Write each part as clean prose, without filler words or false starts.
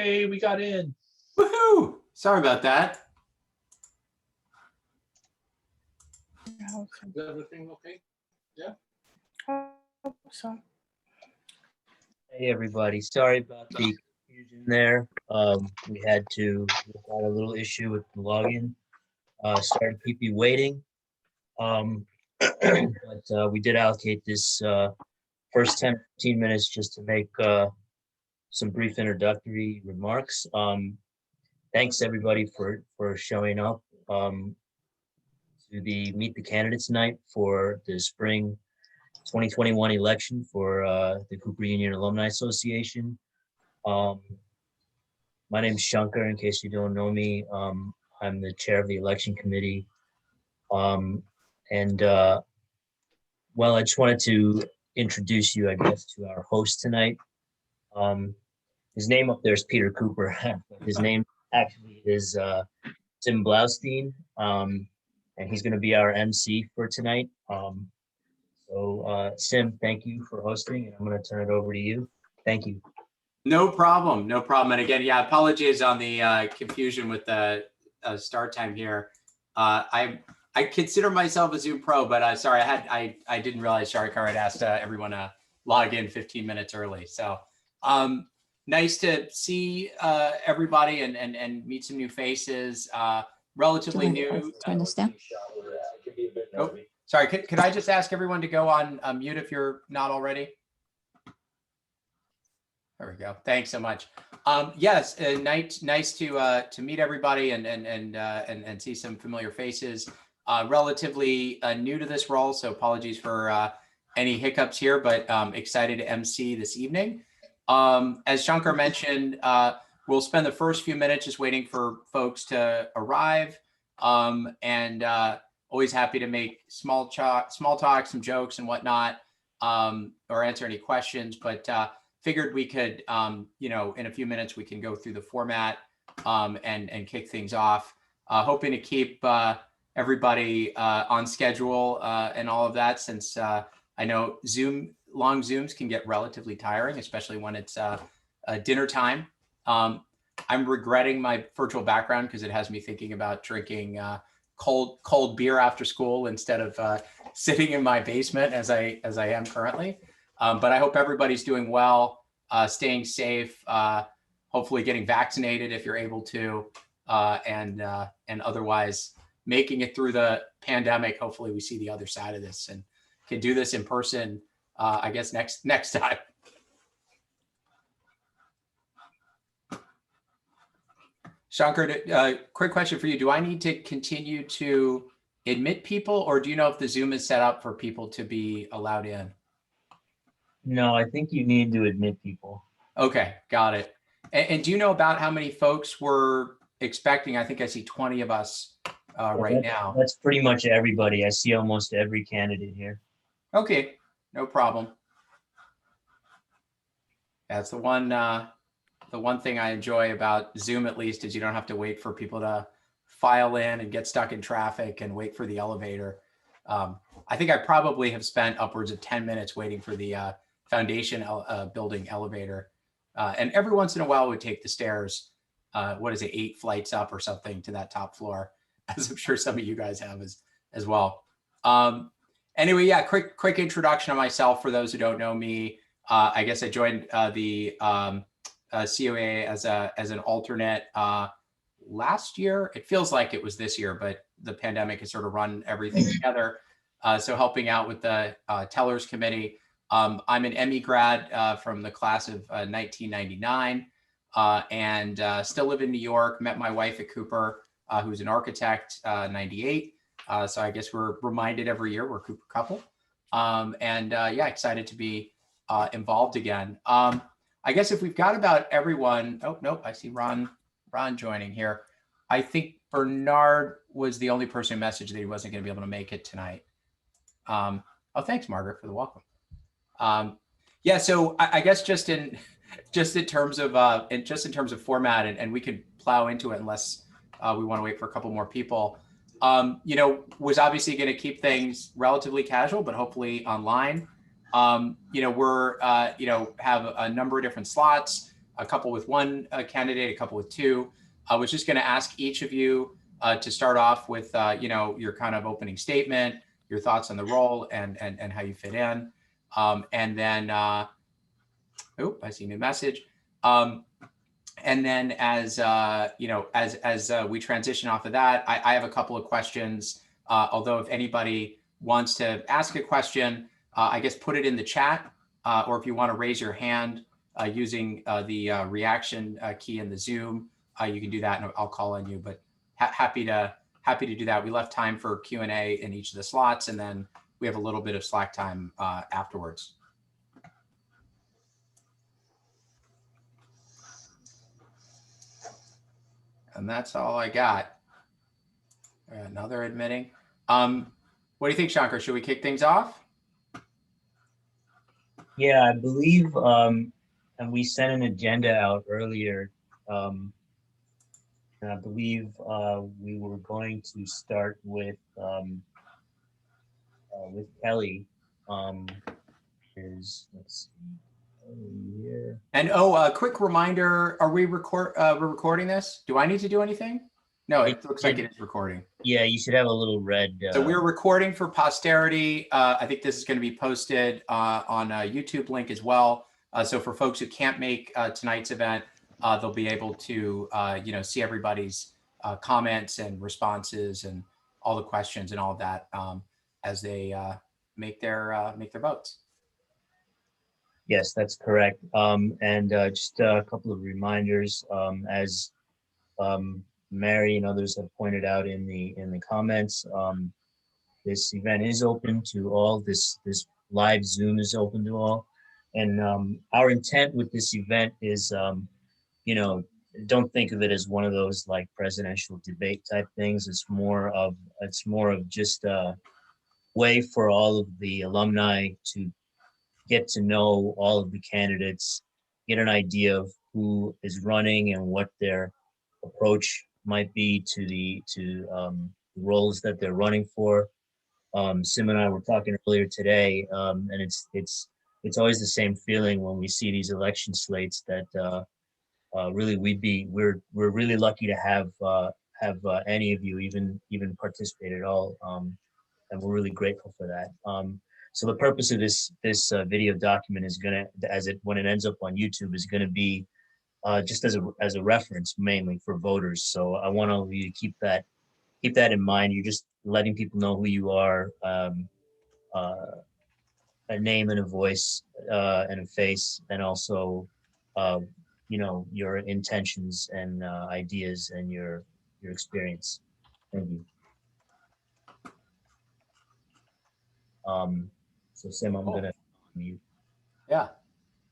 Yay, we got in. Woohoo! Sorry about that. Is everything okay? Yeah. So Hey everybody, sorry about the confusion there. We had a little issue with the login. Sorry to keep you waiting. But we did allocate this first 10-15 minutes just to make some brief introductory remarks. Thanks everybody for showing up to the Meet the Candidates night for the spring 2021 election for the Cooper Union Alumni Association. My name's Shankar, in case you don't know me. I'm the chair of the election committee. Well, I just wanted to introduce you, I guess, to our host tonight. His name up there is Peter Cooper. His name actually is Tim Blaustein, and he's going to be our MC for tonight. So Sim, thank you for hosting, and I'm going to turn it over to you. Thank you. No problem, no problem. And again, yeah, apologies on the confusion with the start time here. I consider myself a Zoom pro, but sorry, I didn't realize Sharikar had asked everyone to log in 15 minutes early. So nice to see everybody and meet some new faces. Relatively new. To understand. Oh, sorry, could I just ask everyone to go on mute if you're not already? There we go. Thanks so much. Yes, nice to meet everybody and see some familiar faces. Relatively new to this role, so apologies for any hiccups here, but excited to MC this evening. As Shankar mentioned, we'll spend the first few minutes just waiting for folks to arrive, and always happy to make small talk, some jokes and whatnot, or answer any questions. But figured we could, in a few minutes we can go through the format and kick things off. Hoping to keep everybody on schedule and all of that, since I know long Zooms can get relatively tiring, especially when it's dinner time. I'm regretting my virtual background because it has me thinking about drinking cold beer after school instead of sitting in my basement as I am currently. But I hope everybody's doing well, staying safe, hopefully getting vaccinated if you're able to, and otherwise making it through the pandemic. Hopefully we see the other side of this and can do this in person, I guess next time. Shankar, quick question for you. Do I need to continue to admit people, or do you know if the Zoom is set up for people to be allowed in? No, I think you need to admit people. Okay, got it. And do you know about how many folks we're expecting? I think I see 20 of us right now. That's pretty much everybody. I see almost every candidate here. Okay, no problem. That's the one thing I enjoy about Zoom, at least, is you don't have to wait for people to file in and get stuck in traffic and wait for the elevator. I think I probably have spent upwards of 10 minutes waiting for the foundation building elevator. And every once in a while we take the stairs, 8 flights up or something to that top floor, as I'm sure some of you guys have as well. Anyway, yeah, quick introduction of myself for those who don't know me. I guess I joined the CUAA as an alternate last year. It feels like it was this year, but the pandemic has sort of run everything together. So helping out with the Tellers Committee. I'm an ME grad from the class of 1999 and still live in New York. Met my wife at Cooper, who's an architect, 98. So I guess we're reminded every year we're a Cooper couple. Yeah, excited to be involved again. I guess if we've got about everyone, oh, nope, I see Ron joining here. I think Bernard was the only person who messaged that he wasn't going to be able to make it tonight. Oh, thanks, Margaret, for the welcome. Yeah, so I guess just in terms of format, and we could plow into it unless we want to wait for a couple more people. Was obviously going to keep things relatively casual, but hopefully online. We're have a number of different slots. a couple with one candidate, a couple with two. I was just going to ask each of you to start off with, your kind of opening statement, your thoughts on the role, and how you fit in. And then, I see a new message. And then as we transition off of that, I have a couple of questions. Although if anybody wants to ask a question, I guess put it in the chat, or if you want to raise your hand using the reaction key in the Zoom, you can do that, and I'll call on you. But happy to do that. We left time for Q&A in each of the slots, and then we have a little bit of Slack time afterwards. And that's all I got. Another admitting. What do you think, Shankar? Should we kick things off? Yeah, I believe, and we sent an agenda out earlier. And I believe we were going to start with Kelly. Let's see. Here. And a quick reminder: are we we're recording this? Do I need to do anything? No, it looks like it is recording. Yeah, you should have a little red. So we're recording for posterity. I think this is going to be posted on a YouTube link as well. So for folks who can't make tonight's event, they'll be able to see everybody's comments and responses and all the questions and all of that as they make their votes. Yes, that's correct. And just a couple of reminders, as Mary and others have pointed out in the comments. This event is open to all. This live Zoom is open to all, and our intent with this event is, don't think of it as one of those like presidential debate type things. It's more of just a way for all of the alumni to get to know all of the candidates, get an idea of who is running and what their approach might be to the roles that they're running for. Sim and I were talking earlier today, and it's always the same feeling when we see these election slates that really we're really lucky to have any of you even participate at all, and we're really grateful for that. So the purpose of this video document is when it ends up on YouTube is gonna be just as a reference mainly for voters. So I want all of you to keep that in mind. You're just letting people know who you are, a name and a voice and a face, and also your intentions and ideas and your experience. Thank you. So Sim, I'm gonna mute. Yeah.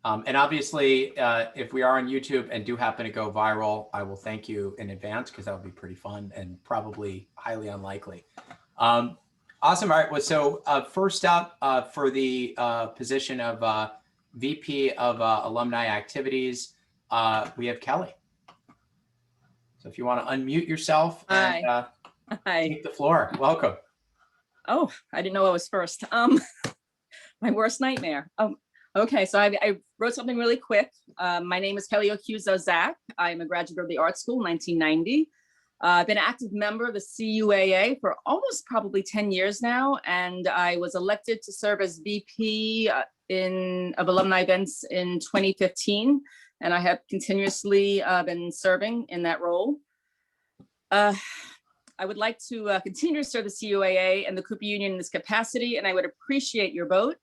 And obviously, if we are on YouTube and do happen to go viral, I will thank you in advance because that would be pretty fun and probably highly unlikely. Awesome. All right. Well, so first up for the position of VP of Alumni Activities, we have Kelly. So if you want to unmute yourself and take the floor, welcome. Oh, I didn't know I was first. My worst nightmare. Okay, so I wrote something really quick. My name is Kelly Occhiuzzo Zack. I'm a graduate of the art school in 1990. I've been an active member of the CUAA for almost probably 10 years now, and I was elected to serve as VP of alumni events in 2015, and I have continuously been serving in that role. I would like to continue to serve the CUAA and the Cooper Union in this capacity, and I would appreciate your vote.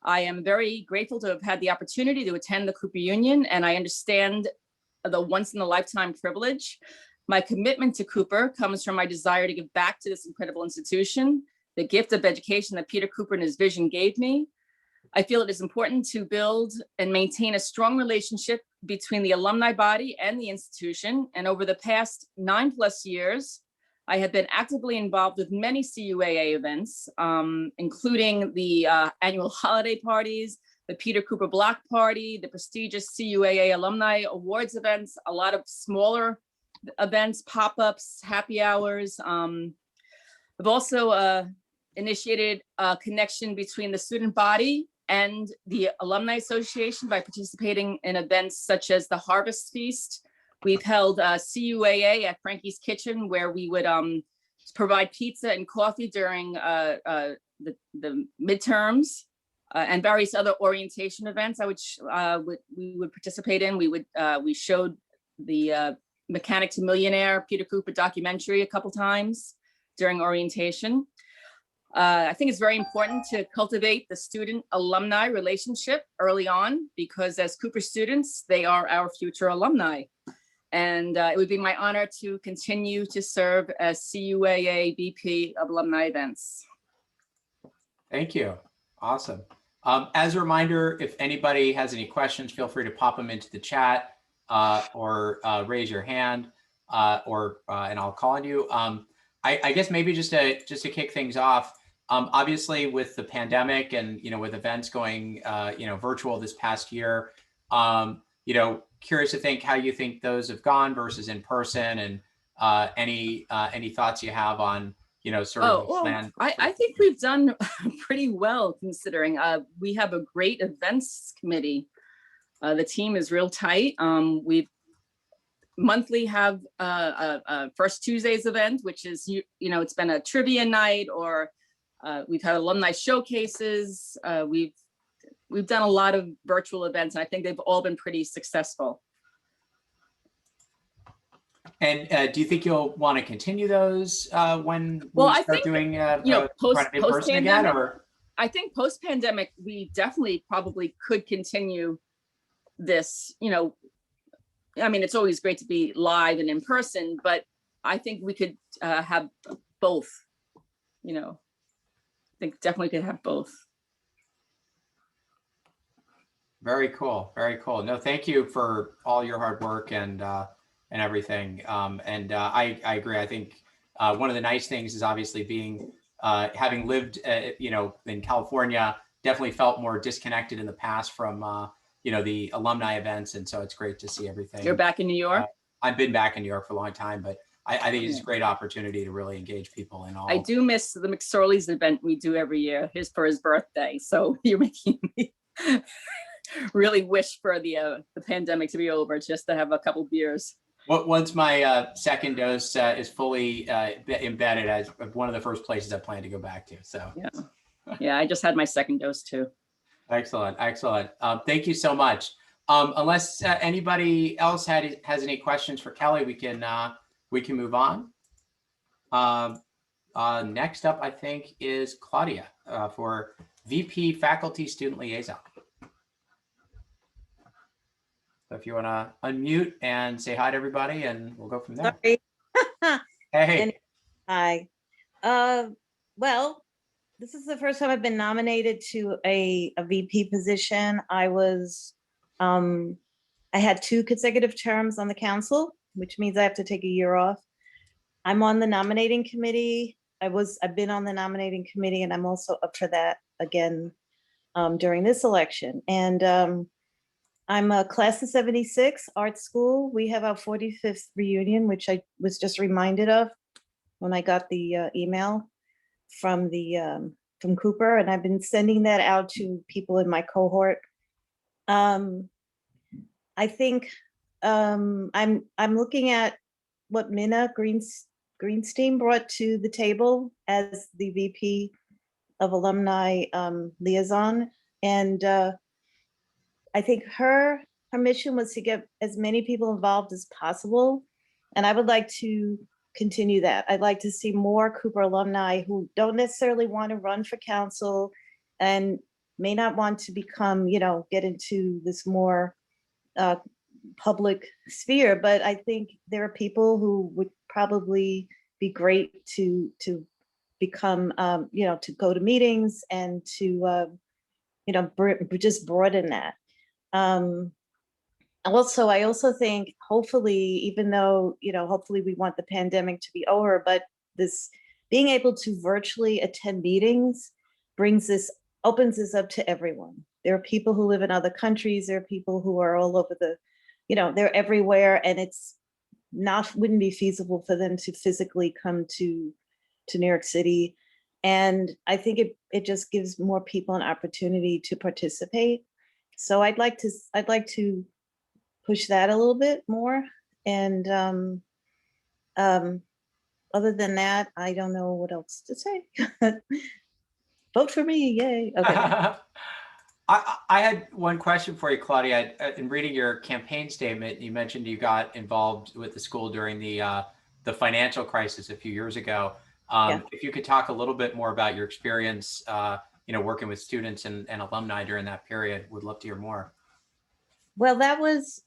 I am very grateful to have had the opportunity to attend the Cooper Union, and I understand the once-in-a-lifetime privilege. My commitment to Cooper comes from my desire to give back to this incredible institution, the gift of education that Peter Cooper and his vision gave me. I feel it is important to build and maintain a strong relationship between the alumni body and the institution, and over the past 9+ years, I have been actively involved with many CUAA events, including the annual holiday parties, the Peter Cooper Block Party, the prestigious CUAA Alumni Awards events, a lot of smaller events, pop-ups, happy hours. I've also initiated a connection between the student body and the Alumni Association by participating in events such as the Harvest Feast. We've held CUAA at Frankie's Kitchen, where we would provide pizza and coffee during the midterms, and various other orientation events we would participate in. We showed the Mechanic to Millionaire Peter Cooper documentary a couple times during orientation. I think it's very important to cultivate the student-alumni relationship early on, because as Cooper students, they are our future alumni. And it would be my honor to continue to serve as CUAA VP of Alumni Events. Thank you. Awesome. As a reminder, if anybody has any questions, feel free to pop them into the chat or raise your hand and I'll call on you. I guess maybe just to kick things off, obviously with the pandemic and, with events going, virtual this past year, curious to think how you think those have gone versus in person, and any thoughts you have on, sort of plan. I think we've done pretty well, considering we have a great events committee. The team is real tight. We've monthly have a First Tuesdays event, which is, it's been a trivia night, or we've had alumni showcases. We've done a lot of virtual events, and I think they've all been pretty successful. And do you think you'll want to continue those when we I start think, doing post-pandemic, or? I think post-pandemic, we definitely probably could continue this. I mean, it's always great to be live and in person, but I think we could have both. I think definitely could have both. Very cool. Very cool. No, thank you for all your hard work and everything. I agree. I think one of the nice things is obviously being, having lived, in California, definitely felt more disconnected in the past from, the alumni events. And so it's great to see everything. You're back in New York? I've been back in New York for a long time, but I think it's a great opportunity to really engage people in all. I do miss the McSorley's event we do every year, for his birthday. So you're making me really wish for the pandemic to be over, just to have a couple beers. Once my second dose is fully embedded, as one of the first places I plan to go back to. So yeah, I just had my second dose too. Excellent. Thank you so much. Unless anybody else has any questions for Kelly, we can move on. Next up, I think, is Claudia for VP Faculty-Student Liaison. So if you want to unmute and say hi to everybody, and we'll go from there. Sorry. Hey. Hi. Well, this is the first time I've been nominated to a VP position. I had 2 consecutive terms on the council, which means I have to take a year off. I'm on the nominating committee. I've been on the nominating committee, and I'm also up for that again during this election. And I'm a class of 76 art school. We have our 45th reunion, which I was just reminded of when I got the email from Cooper, and I've been sending that out to people in my cohort. I think I'm looking at what Minna Greenstein brought to the table as the VP of Alumni Liaison, and I think her mission was to get as many people involved as possible, and I would like to continue that. I'd like to see more Cooper alumni who don't necessarily want to run for council and may not want to become, get into this more public sphere, but I think there are people who would probably be great to become, to go to meetings and to, just broaden that. Also, I also think hopefully, even though, hopefully we want the pandemic to be over, but this being able to virtually attend meetings opens this up to everyone. There are people who live in other countries. There are people who are all over they're everywhere, and wouldn't be feasible for them to physically come to New York City. And I think it just gives more people an opportunity to participate. So I'd like to push that a little bit more. And other than that, I don't know what else to say. Vote for me, yay. Okay. I had one question for you, Claudia. In reading your campaign statement, you mentioned you got involved with the school during the financial crisis a few years ago. Yeah. If you could talk a little bit more about your experience, working with students and alumni during that period, would love to hear more. Well, that was,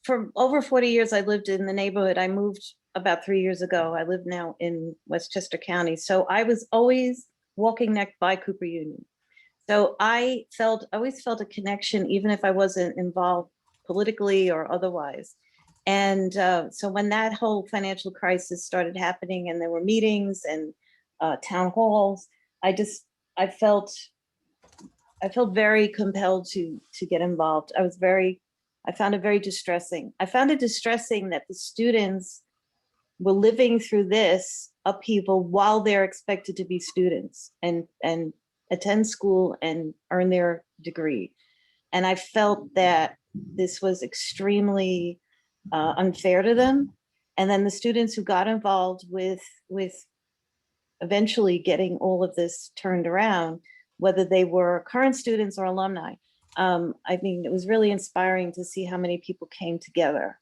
for over 40 years, I lived in the neighborhood. I moved about 3 years ago. I live now in Westchester County. So I was always walking next by Cooper Union. So I always felt a connection, even if I wasn't involved politically or otherwise. And so when that whole financial crisis started happening and there were meetings and town halls, I felt very compelled to get involved. I found it very distressing. I found it distressing that the students were living through this upheaval while they're expected to be students and attend school and earn their degree. And I felt that this was extremely unfair to them. And then the students who got involved with eventually getting all of this turned around, whether they were current students or alumni. I mean, it was really inspiring to see how many people came together.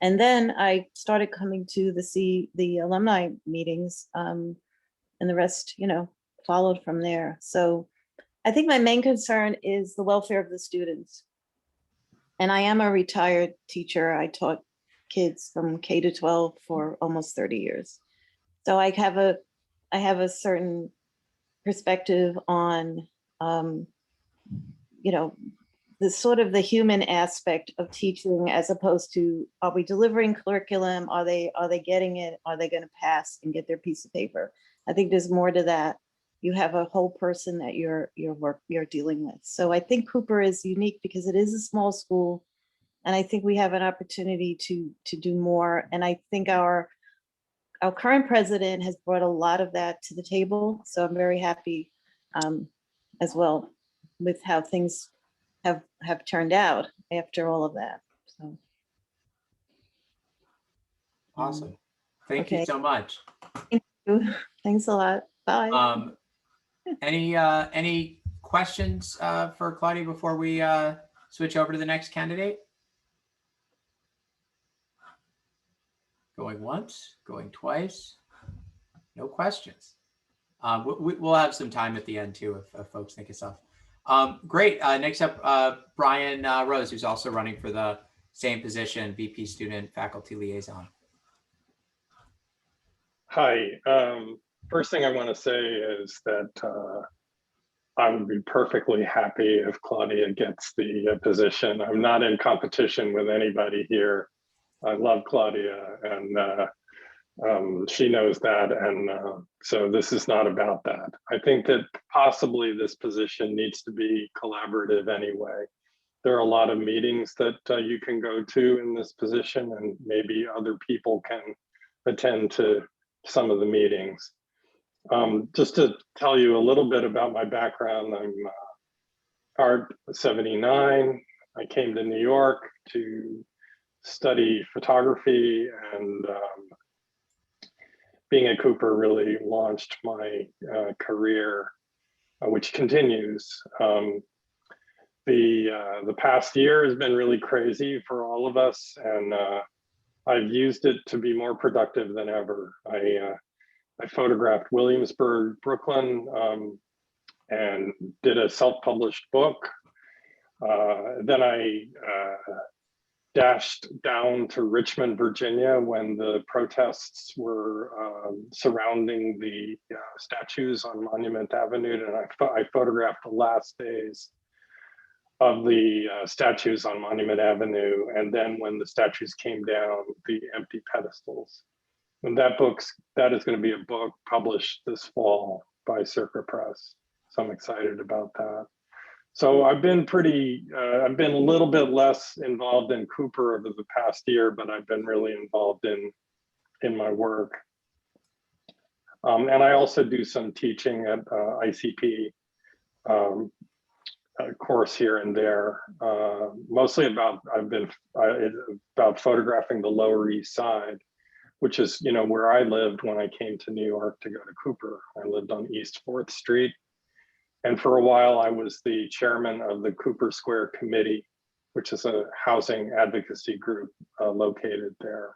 And then I started coming to the alumni meetings, and the rest, followed from there. So I think my main concern is the welfare of the students. And I am a retired teacher. I taught kids from K to 12 for almost 30 years. So I have a certain perspective on, the sort of the human aspect of teaching, as opposed to, are we delivering curriculum? Are they getting it? Are they going to pass and get their piece of paper? I think there's more to that. You have a whole person that you're dealing with. So I think Cooper is unique because it is a small school, and I think we have an opportunity to do more. And I think our current president has brought a lot of that to the table. So I'm very happy as well with how things have turned out after all of that. So Awesome. Thank you okay. so much. Thanks a lot. Bye. Any questions for Claudia before we switch over to the next candidate? Going once, going twice. No questions. We'll have some time at the end too if folks think of stuff. Great. Next up, Brian Rose, who's also running for the same position, VP Student Faculty Liaison. Hi. First thing I want to say is that I would be perfectly happy if Claudia gets the position. I'm not in competition with anybody here. I love Claudia, and she knows that. And so this is not about that. I think that possibly this position needs to be collaborative anyway. There are a lot of meetings that you can go to in this position, and maybe other people can attend to some of the meetings. Just to tell you a little bit about my background, I'm Art 79. I came to New York to study photography, and being at Cooper really launched my career, which continues. The past year has been really crazy for all of us, and I've used it to be more productive than ever. I photographed Williamsburg, Brooklyn, and did a self-published book. Then I dashed down to Richmond, Virginia, when the protests were surrounding the statues on Monument Avenue, and I photographed the last days of the statues on Monument Avenue, and then when the statues came down, the empty pedestals. And that is going to be a book published this fall by Circa Press. So I'm excited about that. So I've been a little bit less involved in Cooper over the past year, but I've been really involved in my work. And I also do some teaching at ICP, a course here and there, mostly about about photographing the Lower East Side, which is, you know, where I lived when I came to New York to go to Cooper. I lived on East 4th Street. And for a while, I was the chairman of the Cooper Square Committee, which is a housing advocacy group located there.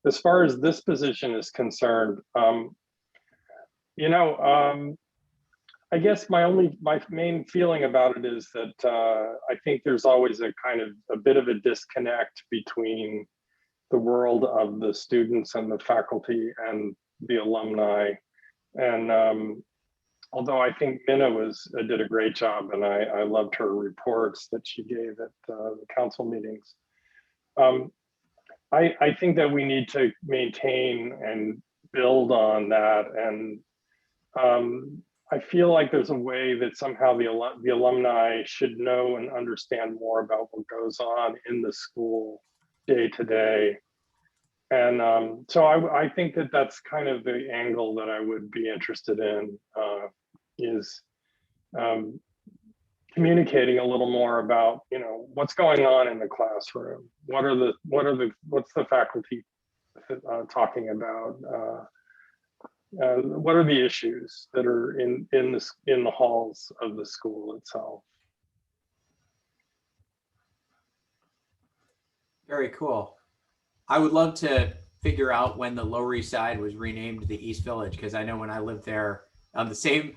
As far as this position is concerned, you know, I guess my main feeling about it is that I think there's always a bit of a disconnect between the world of the students and the faculty and the alumni. And although I think Minna did a great job, and I loved her reports that she gave at the council meetings, I think that we need to maintain and build on that. And I feel like there's a way that somehow the alumni should know and understand more about what goes on in the school day to day. And so I think that that's kind of the angle that I would be interested in, is communicating a little more about, you know, what's going on in the classroom. What's the faculty talking about? What are the issues that are in the halls of the school itself? Very cool. I would love to figure out when the Lower East Side was renamed the East Village, because I know when I lived there on the same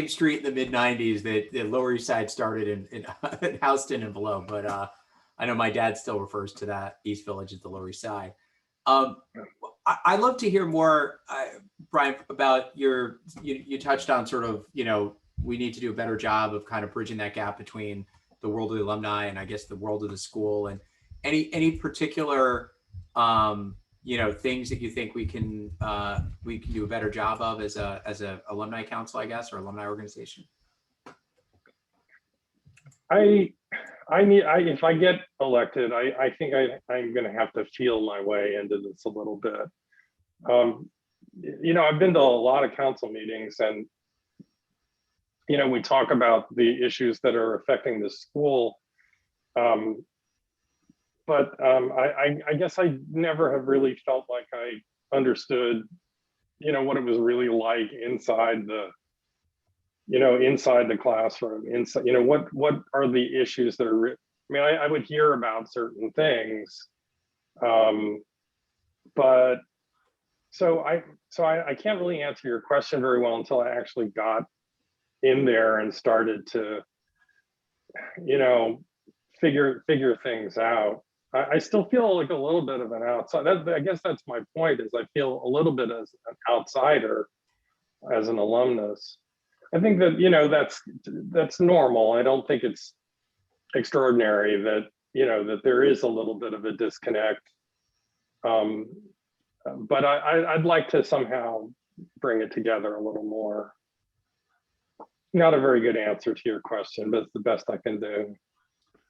street in the mid-90s, that the Lower East Side started in Houston and below. But I know my dad still refers to that East Village as the Lower East Side. I'd love to hear more, Brian, about you touched on sort of, you know, we need to do a better job of kind of bridging that gap between the world of the alumni and I guess the world of the school. And any particular, you know, things that you think we can do a better job of as a alumni council, I guess, or alumni organization? If I get elected, I think I'm going to have to feel my way into this a little bit. You know, I've been to a lot of council meetings, and you know, we talk about the issues that are affecting the school. But I guess I never have really felt like I understood, you know, what it was really like inside the, you know, inside the classroom, inside, you know, what are the issues that are, I mean, I would hear about certain things, but so I can't really answer your question very well until I actually got in there and started to, you know, figure things out. I still feel like a little bit of an outsider. I guess that's my point, is I feel a little bit as an outsider as an alumnus. I think that, you know, that's normal. I don't think it's extraordinary that, you know, that there is a little bit of a disconnect. But I'd like to somehow bring it together a little more. Not a very good answer to your question, but it's the best I can do.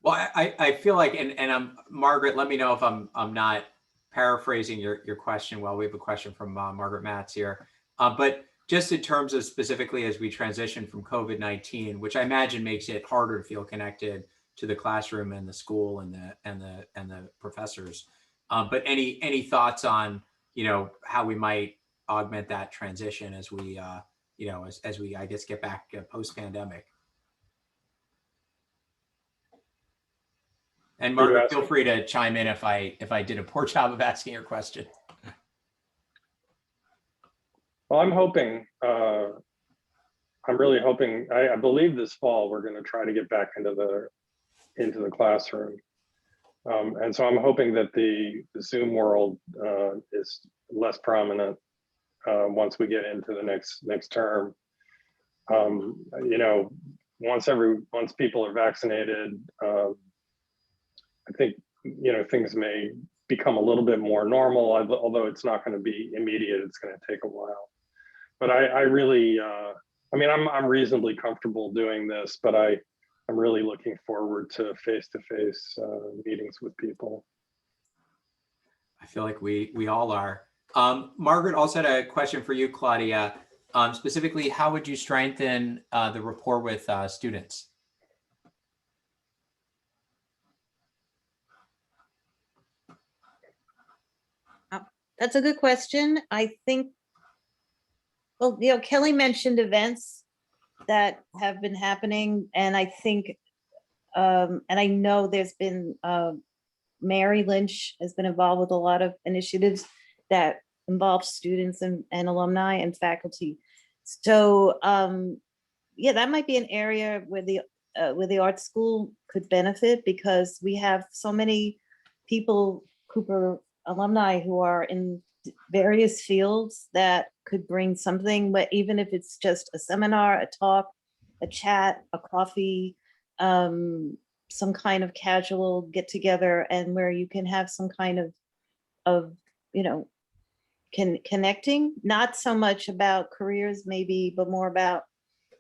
Well, I feel like, and I'm Margaret, let me know if I'm not paraphrasing your question. Well, we have a question from Margaret Matz here, but just in terms of specifically as we transition from COVID-19, which I imagine makes it harder to feel connected to the classroom and the school and the professors. But any thoughts on, you know, how we might augment that transition as we you know, as we, I guess, get back post-pandemic? And Margaret, feel free to chime in if I did a poor job of asking your question. Well, I'm hoping, I'm really hoping, I believe this fall we're going to try to get back into the classroom. And so I'm hoping that the Zoom world is less prominent once we get into the next term. You know, once people are vaccinated, I think, you know, things may become a little bit more normal, although it's not going to be immediate. It's going to take a while. But I really, I mean, I'm reasonably comfortable doing this, but I'm really looking forward to face-to-face meetings with people. I feel like we all are. Margaret also had a question for you, Claudia. Specifically, how would you strengthen the rapport with students? That's a good question. I think, well, you know, Kelly mentioned events that have been happening, and I think, and I know there's been, Mary Lynch has been involved with a lot of initiatives that involve students and alumni and faculty. So, yeah, that might be an area where the art school could benefit, because we have so many people, Cooper alumni, who are in various fields that could bring something, but even if it's just a seminar, a talk, a chat, a coffee, some kind of casual get together, and where you can have some kind of, you know, connecting, not so much about careers maybe, but more about,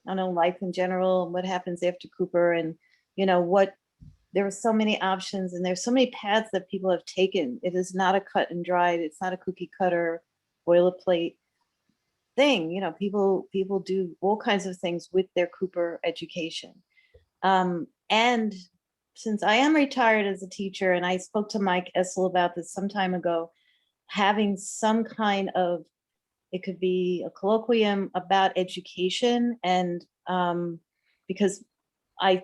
I don't know, life in general, what happens after Cooper, and, you know, what, there are so many options and there's so many paths that people have taken. It is not a cut and dried, it's not a cookie cutter boilerplate thing. You know, people do all kinds of things with their Cooper education. And since I am retired as a teacher, and I spoke to Mike Essel about this some time ago, having some kind of, it could be a colloquium about education, and because I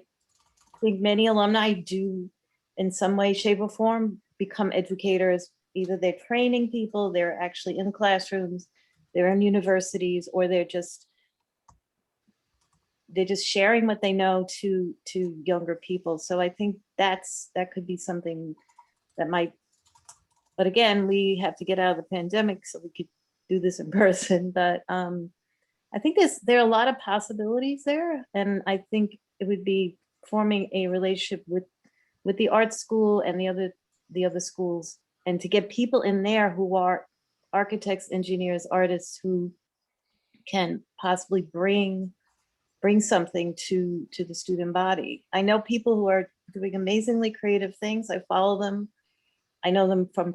think many alumni do in some way, shape, or form become educators. Either they're training people, they're actually in classrooms, they're in universities, or they're just sharing what they know to younger people. So I think that could be something that might, but again, we have to get out of the pandemic so we could do this in person. But I think there are a lot of possibilities there, and I think it would be forming a relationship with the art school and the other schools, and to get people in there who are architects, engineers, artists, who can possibly bring something to the student body. I know people who are doing amazingly creative things. I follow them. I know them from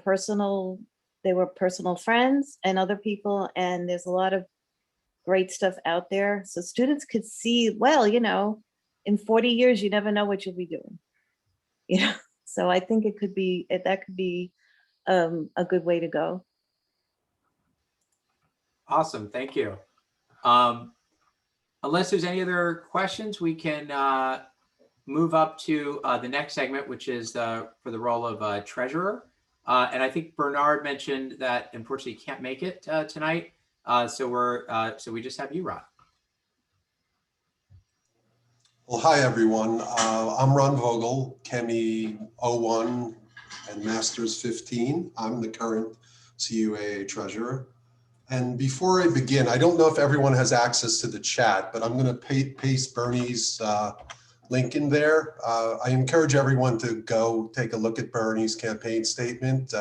they were personal friends and other people, and there's a lot of great stuff out there. So students could see, well, you know, in 40 years, you never know what you'll be doing. You know, so I think that could be a good way to go. Awesome, thank you. Unless there's any other questions, we can move up to the next segment, which is for the role of treasurer. And I think Bernard mentioned that unfortunately he can't make it tonight. So we just have you, Ron. Well, hi, everyone. I'm Ron Vogel, Chemi 01 and Masters 15. I'm the current CUAA treasurer. And before I begin, I don't know if everyone has access to the chat, but I'm going to paste Bernie's link in there. I encourage everyone to go take a look at Bernie's campaign statement.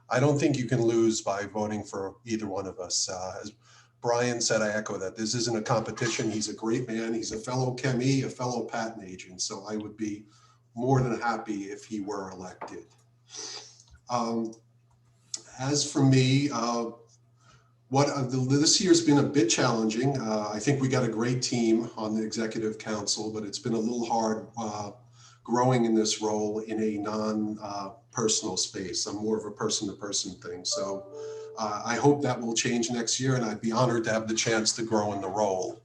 I don't think you can lose by voting for either one of us. As Brian said, I echo that. This isn't a competition. He's a great man. He's a fellow Chemi, a fellow patent agent. So I would be more than happy if he were elected. As for me, this year's been a bit challenging. I think we got a great team on the executive council, but it's been a little hard growing in this role in a non-personal space. I'm more of a person-to-person thing. So I hope that will change next year, and I'd be honored to have the chance to grow in the role.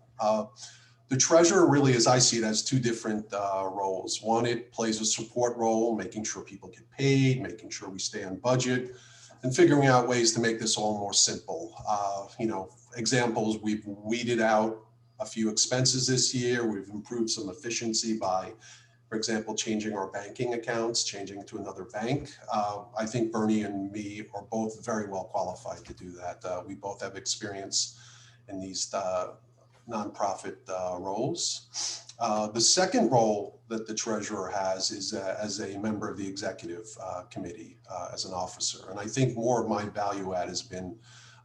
The treasurer really, as I see it, has two different roles. One, it plays a support role, making sure people get paid, making sure we stay on budget, and figuring out ways to make this all more simple. You know, examples, we've weeded out a few expenses this year. We've improved some efficiency by, for example, changing our banking accounts, changing to another bank. I think Bernie and me are both very well qualified to do that. We both have experience in these nonprofit roles. The second role that the treasurer has is as a member of the executive committee, as an officer. And I think more of my value add has been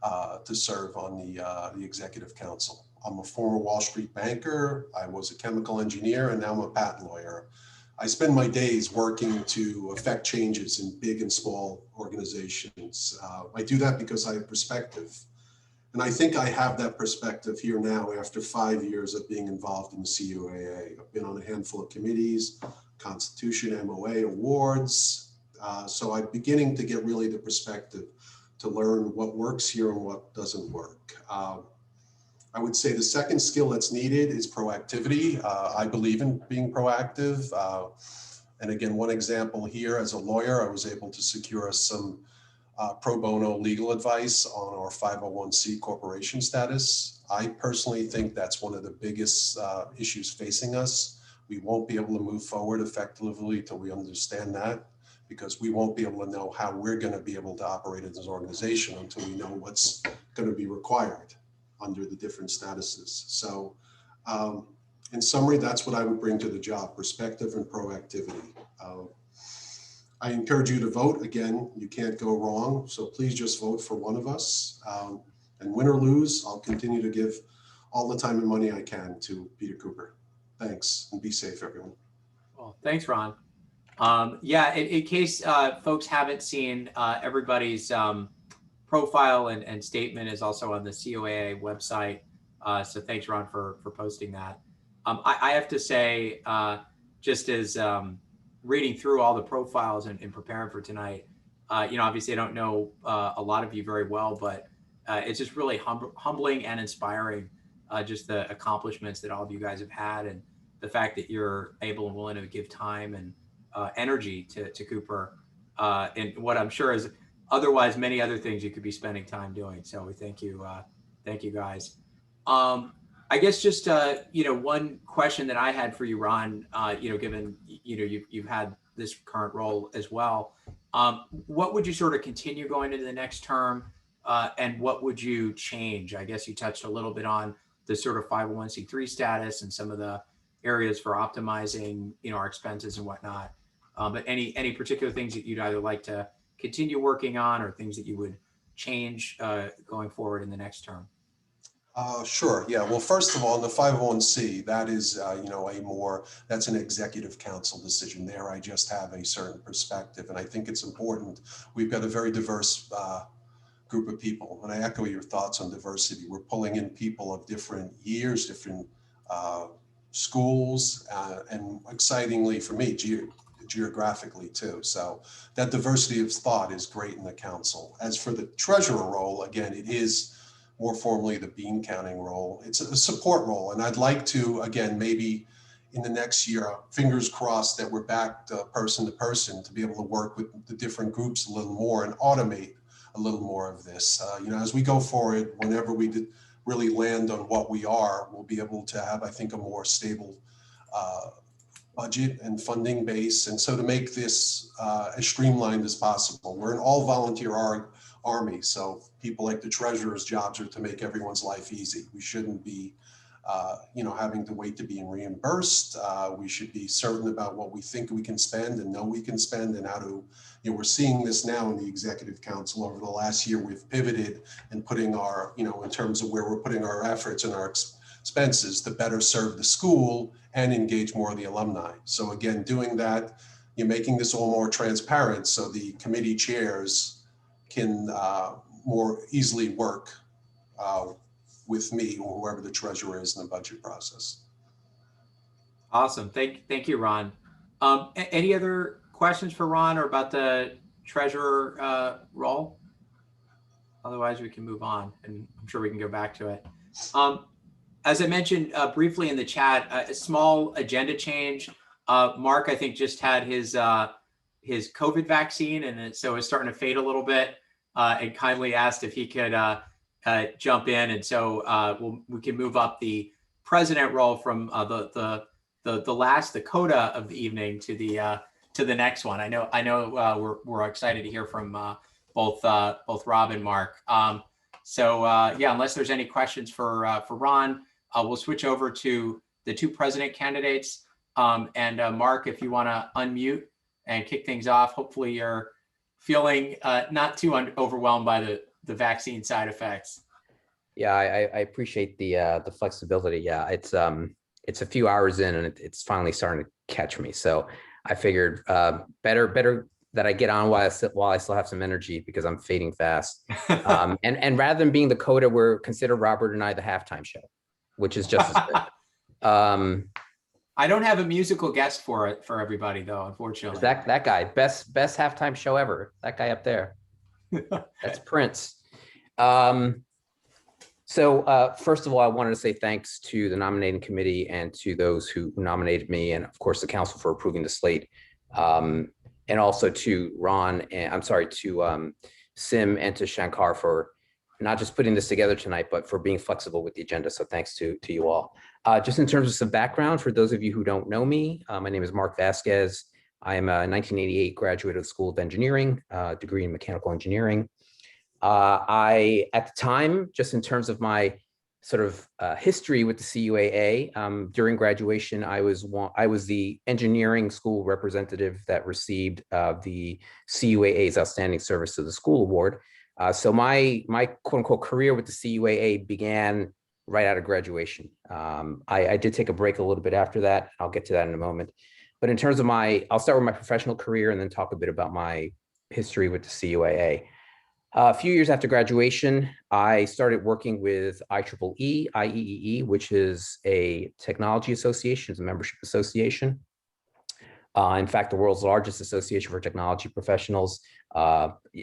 to serve on the executive council. I'm a former Wall Street banker. I was a chemical engineer, and now I'm a patent lawyer. I spend my days working to affect changes in big and small organizations. I do that because I have perspective. And I think I have that perspective here now after 5 years of being involved in the CUAA. I've been on a handful of committees, Constitution, MOA, awards. So I'm beginning to get really the perspective to learn what works here and what doesn't work. I would say the second skill that's needed is proactivity. I believe in being proactive. And again, one example here, as a lawyer, I was able to secure us some pro bono legal advice on our 501c corporation status. I personally think that's one of the biggest issues facing us. We won't be able to move forward effectively till we understand that, because we won't be able to know how we're going to be able to operate as an organization until we know what's going to be required under the different statuses. So in summary, that's what I would bring to the job: perspective and proactivity. I encourage you to vote. Again, you can't go wrong. So please just vote for one of us. And win or lose, I'll continue to give all the time and money I can to Peter Cooper. Thanks, and be safe, everyone. Well, thanks, Ron. Yeah, in case folks haven't seen, everybody's profile and statement is also on the CUAA website. So thanks, Ron, for posting that. I have to say, just as reading through all the profiles and preparing for tonight, obviously I don't know a lot of you very well, but it's just really humbling and inspiring, just the accomplishments that all of you guys have had, and the fact that you're able and willing to give time and energy to Cooper, and what I'm sure is otherwise many other things you could be spending time doing. So we thank you guys. I guess just one question that I had for you, Ron, given you've had this current role as well, what would you sort of continue going into the next term, and what would you change? I guess you touched a little bit on the sort of 501c3 status and some of the areas for optimizing our expenses and whatnot, but any particular things that you'd either like to continue working on, or things that you would change going forward in the next term? Sure. Yeah. Well, first of all, in the 501c, that is, that's an executive council decision. There, I just have a certain perspective, and I think it's important. We've got a very diverse group of people, and I echo your thoughts on diversity. We're pulling in people of different years, different schools, and excitingly for me, geographically too. So that diversity of thought is great in the council. As for the treasurer role, again, it is more formally the bean counting role. It's a support role. And I'd like to, again, maybe in the next year, fingers crossed that we're back to person, to be able to work with the different groups a little more and automate a little more of this. As we go forward, whenever we really land on what we are, we'll be able to have, I think, a more stable budget and funding base. And so to make this as streamlined as possible, we're an all volunteer army. So people like the treasurer's jobs are to make everyone's life easy. We shouldn't be, having to wait to be reimbursed. We should be certain about what we think we can spend and know we can spend, and how to, we're seeing this now in the executive council. Over the last year, we've pivoted and putting our, in terms of where we're putting our efforts and our expenses to better serve the school and engage more of the alumni. So again, doing that, you're making this all more transparent so the committee chairs can more easily work with me or whoever the treasurer is in the budget process. Awesome. Thank you, Ron. Any other questions for Ron or about the treasurer role? Otherwise, we can move on, and I'm sure we can go back to it. As I mentioned briefly in the chat, a small agenda change. Mark, I think, just had his COVID vaccine, and so it's starting to fade a little bit, and kindly asked if he could jump in. And so we can move up the president role from the last coda of the evening to the next one. I know we're excited to hear from both Rob and Mark. Yeah, unless there's any questions for Ron, we'll switch over to the two president candidates. And Mark, if you want to unmute and kick things off, hopefully you're feeling not too overwhelmed by the vaccine side effects. Yeah, I appreciate the flexibility. Yeah, it's a few hours in and it's finally starting to catch me. So I figured better that I get on while I still have some energy because I'm fading fast. And rather than being the coda, we're consider Robert and I the halftime show, which is just as good. I don't have a musical guest for everybody though, unfortunately. That guy, best halftime show ever. That guy up there. That's Prince. So first of all, I wanted to say thanks to the nominating committee and to those who nominated me, and of course the council for approving the slate, and also to Ron and to Sim and to Shankar for not just putting this together tonight, but for being flexible with the agenda. So thanks to you all. Just in terms of some background, for those of you who don't know me, my name is Mark Vasquez. I am a 1988 graduate of the School of Engineering, degree in mechanical engineering. I, at the time, just in terms of my sort of history with the CUAA, during graduation, I was the engineering school representative that received the CUAA's Outstanding Service to the School Award. So my quote unquote career with the CUAA began right out of graduation. I did take a break a little bit after that. I'll get to that in a moment. But in terms of I'll start with my professional career and then talk a bit about my history with the CUAA. A few years after graduation, I started working with IEEE, which is a technology association, it's a membership association. In fact, the world's largest association for technology professionals.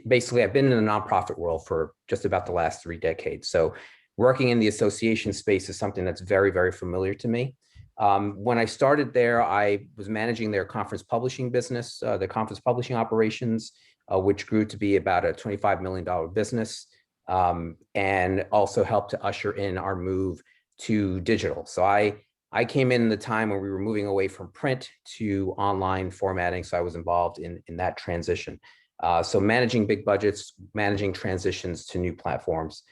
Basically, I've been in the nonprofit world for just about the last 3 decades. So working in the association space is something that's very, very familiar to me. When I started there, I was managing their conference publishing business, the conference publishing operations, which grew to be about a $25 million business, and also helped to usher in our move to digital. So I came in the time when we were moving away from print to online formatting. So I was involved in that transition. So managing big budgets, managing transitions to new platforms.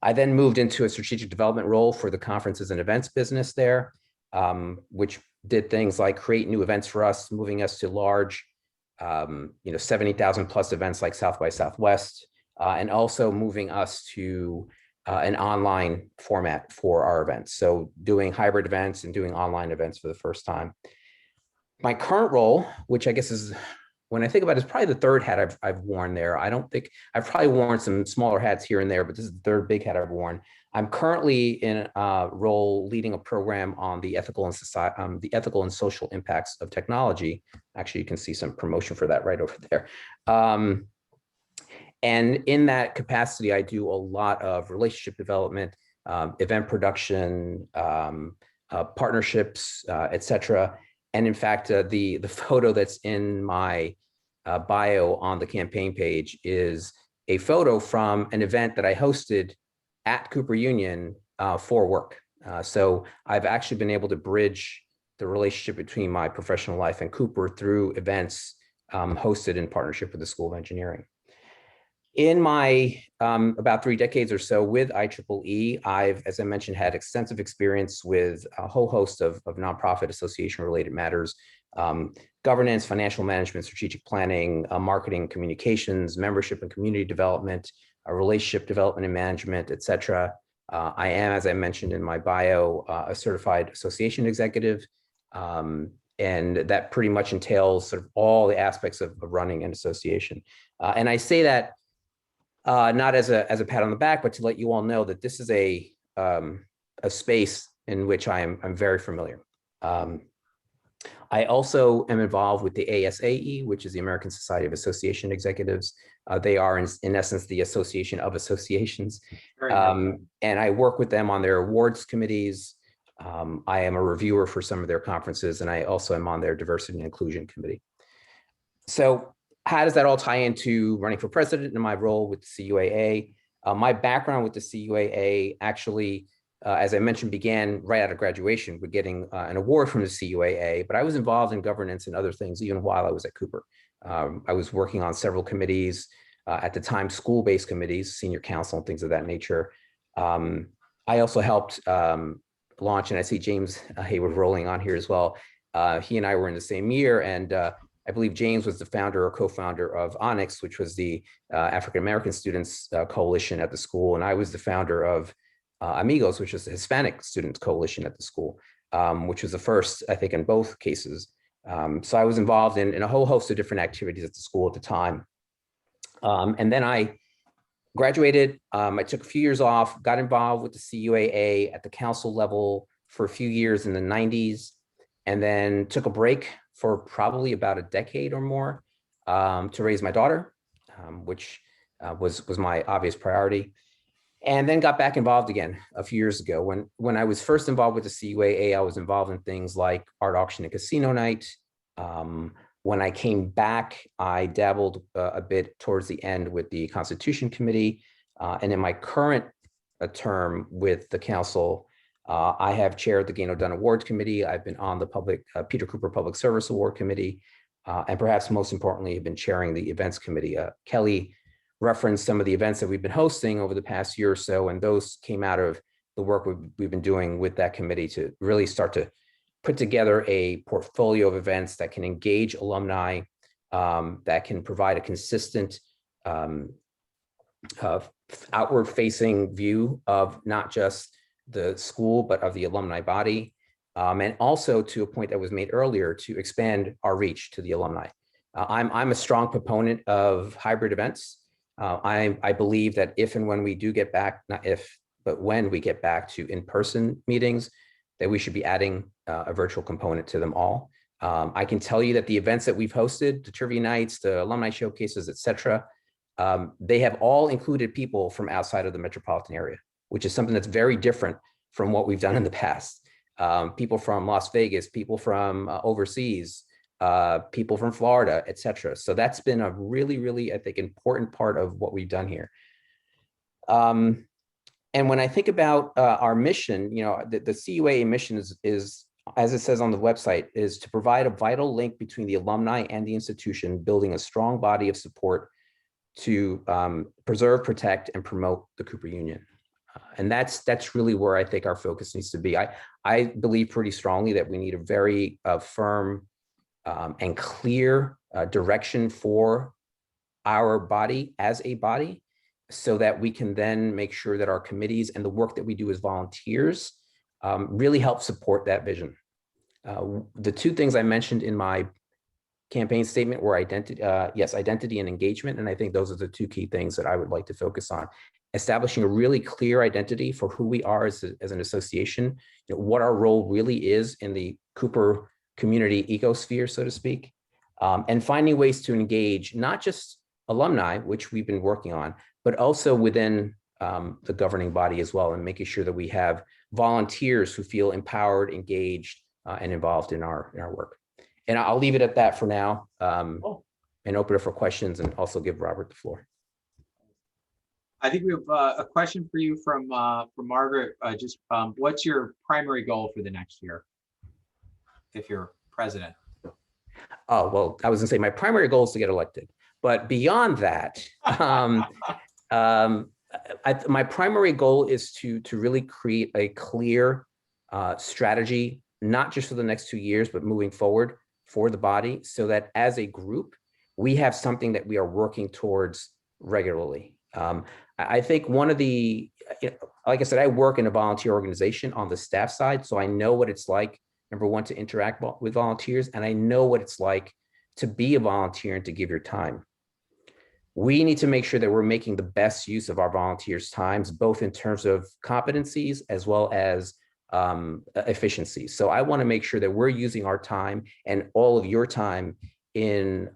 I then moved into a strategic development role for the conferences and events business there, which did things like create new events for us, moving us to large, 70,000 plus events like South by Southwest, and also moving us to an online format for our events. So doing hybrid events and doing online events for the first time. My current role, which I guess is, when I think about it, is probably the third hat I've worn there. I don't think I've probably worn some smaller hats here and there, but this is the third big hat I've worn. I'm currently in a role leading a program on the ethical and social impacts of technology. Actually, you can see some promotion for that right over there. And in that capacity, I do a lot of relationship development, event production, partnerships, et cetera. And in fact, the photo that's in my bio on the campaign page is a photo from an event that I hosted at Cooper Union for work. So I've actually been able to bridge the relationship between my professional life and Cooper through events hosted in partnership with the School of Engineering. In my about 3 decades or so with IEEE, I've, as I mentioned, had extensive experience with a whole host of nonprofit association-related matters, governance, financial management, strategic planning, marketing, communications, membership and community development, relationship development and management, et cetera. I am, as I mentioned in my bio, a certified association executive, and that pretty much entails sort of all the aspects of running an association. And I say that not as a pat on the back, but to let you all know that this is a space in which I'm very familiar. I also am involved with the ASAE, which is the American Society of Association Executives. They are in essence the association of associations. And I work with them on their awards committees. I am a reviewer for some of their conferences, and I also am on their diversity and inclusion committee. So how does that all tie into running for president and my role with the CUAA? My background with the CUAA actually, as I mentioned, began right out of graduation with getting an award from the CUAA, but I was involved in governance and other things even while I was at Cooper. I was working on several committees, at the time, school-based committees, senior council, and things of that nature. I also helped launch, and I see James Hayward rolling on here as well. He and I were in the same year, and I believe James was the founder or co-founder of Onyx, which was the African-American Students Coalition at the school. And I was the founder of Amigos, which is the Hispanic Students Coalition at the school, which was the first, I think, in both cases. So I was involved in a whole host of different activities at the school at the time. And then I graduated. I took a few years off, got involved with the CUAA at the council level for a few years in the 90s, and then took a break for probably about a decade or more to raise my daughter, which was my obvious priority. And then got back involved again a few years ago. When I was first involved with the CUAA, I was involved in things like art auction and casino night. When I came back, I dabbled a bit towards the end with the Constitution Committee. And in my current term with the council, I have chaired the Gaino Dunn Awards Committee. I've been on the Peter Cooper Public Service Award Committee. And perhaps most importantly, have been chairing the Events Committee. Kelly referenced some of the events that we've been hosting over the past year or so, and those came out of the work we've been doing with that committee to really start to put together a portfolio of events that can engage alumni, that can provide a consistent outward-facing view of not just the school, but of the alumni body, and also to a point that was made earlier, to expand our reach to the alumni. I'm a strong proponent of hybrid events. I believe that if and when we do get back, not if, but when we get back to in-person meetings, that we should be adding a virtual component to them all. I can tell you that the events that we've hosted, the trivia nights, the alumni showcases, et cetera, they have all included people from outside of the metropolitan area, which is something that's very different from what we've done in the past. People from Las Vegas, people from overseas, people from Florida, et cetera. So that's been a really, really, I think, important part of what we've done here. And when I think about our mission, the CUAA mission is, as it says on the website, is to provide a vital link between the alumni and the institution, building a strong body of support to preserve, protect, and promote the Cooper Union. And that's really where I think our focus needs to be. I believe pretty strongly that we need a very firm and clear direction for our body as a body, so that we can then make sure that our committees and the work that we do as volunteers really help support that vision. The two things I mentioned in my campaign statement were identity and engagement. And I think those are the two key things that I would like to focus on. Establishing a really clear identity for who we are as an association, what our role really is in the Cooper community ecosphere, so to speak, and finding ways to engage not just alumni, which we've been working on, but also within the governing body as well, and making sure that we have volunteers who feel empowered, engaged, and involved in our work. And I'll leave it at that for now, and open it for questions, and also give Robert the floor. I think we have a question for you from Margaret. What's your primary goal for the next year, if you're president? Oh, well, I was gonna say my primary goal is to get elected, but beyond that, my primary goal is to really create a clear strategy, not just for the next 2 years, but moving forward for the body, so that as a group, we have something that we are working towards regularly. I think one of the, like I said, I work in a volunteer organization on the staff side, so I know what it's like, number one, to interact with volunteers, and I know what it's like to be a volunteer and to give your time. We need to make sure that we're making the best use of our volunteers' times, both in terms of competencies as well as efficiency. So I want to make sure that we're using our time and all of your time in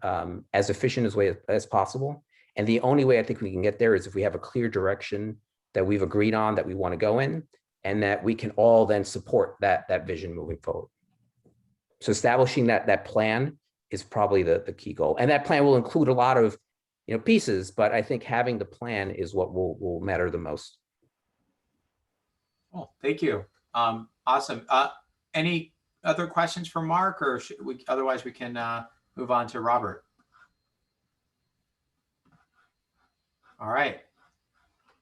as efficient as possible. And the only way I think we can get there is if we have a clear direction that we've agreed on, that we want to go in, and that we can all then support that vision moving forward. So establishing that plan is probably the key goal. And that plan will include a lot of pieces, but I think having the plan is what will matter the most. Oh, thank you. Awesome. Any other questions for Mark, or otherwise we can move on to Robert? All right.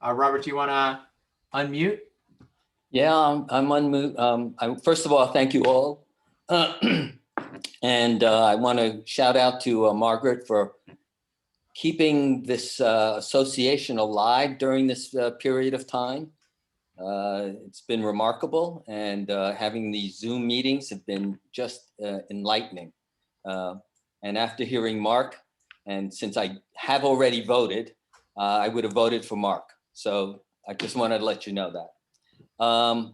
Robert, do you want to unmute? Yeah, I'm unmute. First of all, thank you all. And I want to shout out to Margaret for keeping this association alive during this period of time. It's been remarkable, and having these Zoom meetings have been just enlightening. And after hearing Mark, and since I have already voted, I would have voted for Mark. So I just wanted to let you know that.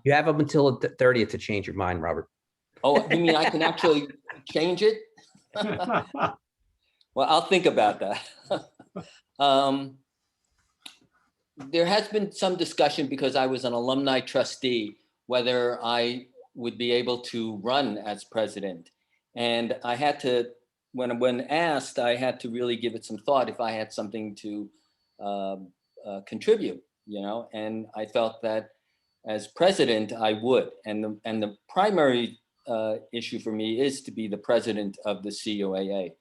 You have up until the 30th to change your mind, Robert. Oh, you mean I can actually change it? Well, I'll think about that. There has been some discussion because I was an alumni trustee, whether I would be able to run as president. And I had to, when asked, I had to really give it some thought if I had something to contribute, and I felt that as president, I would. And the primary issue for me is to be the president of the CUAA,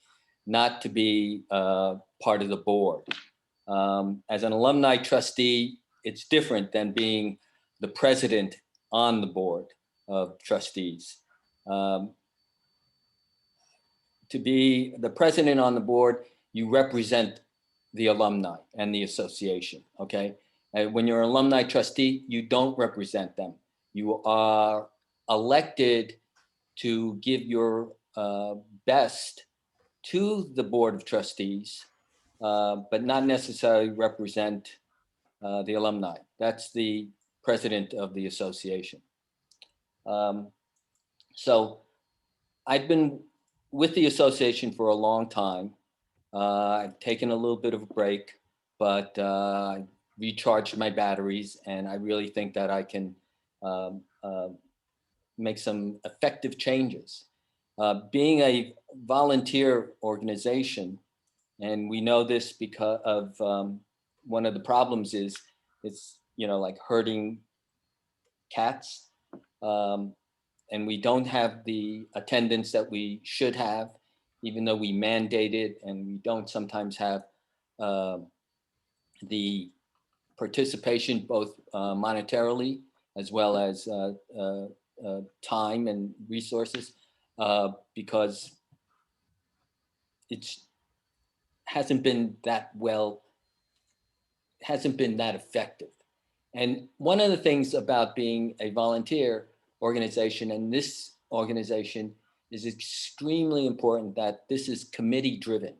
not to be part of the board. As an alumni trustee, it's different than being the president on the board of trustees. To be the president on the board, you represent the alumni and the association, okay? And when you're an alumni trustee, you don't represent them. You are elected to give your best to the board of trustees, but not necessarily represent the alumni. That's the president of the association. So I've been with the association for a long time. I've taken a little bit of a break, but I recharged my batteries, and I really think that I can make some effective changes. Being a volunteer organization, and we know this because of one of the problems is it's, like herding cats. And we don't have the attendance that we should have, even though we mandate it, and we don't sometimes have the participation, both monetarily as well as time and resources, because it's hasn't been that effective. And one of the things about being a volunteer organization, and this organization is extremely important, that this is committee driven,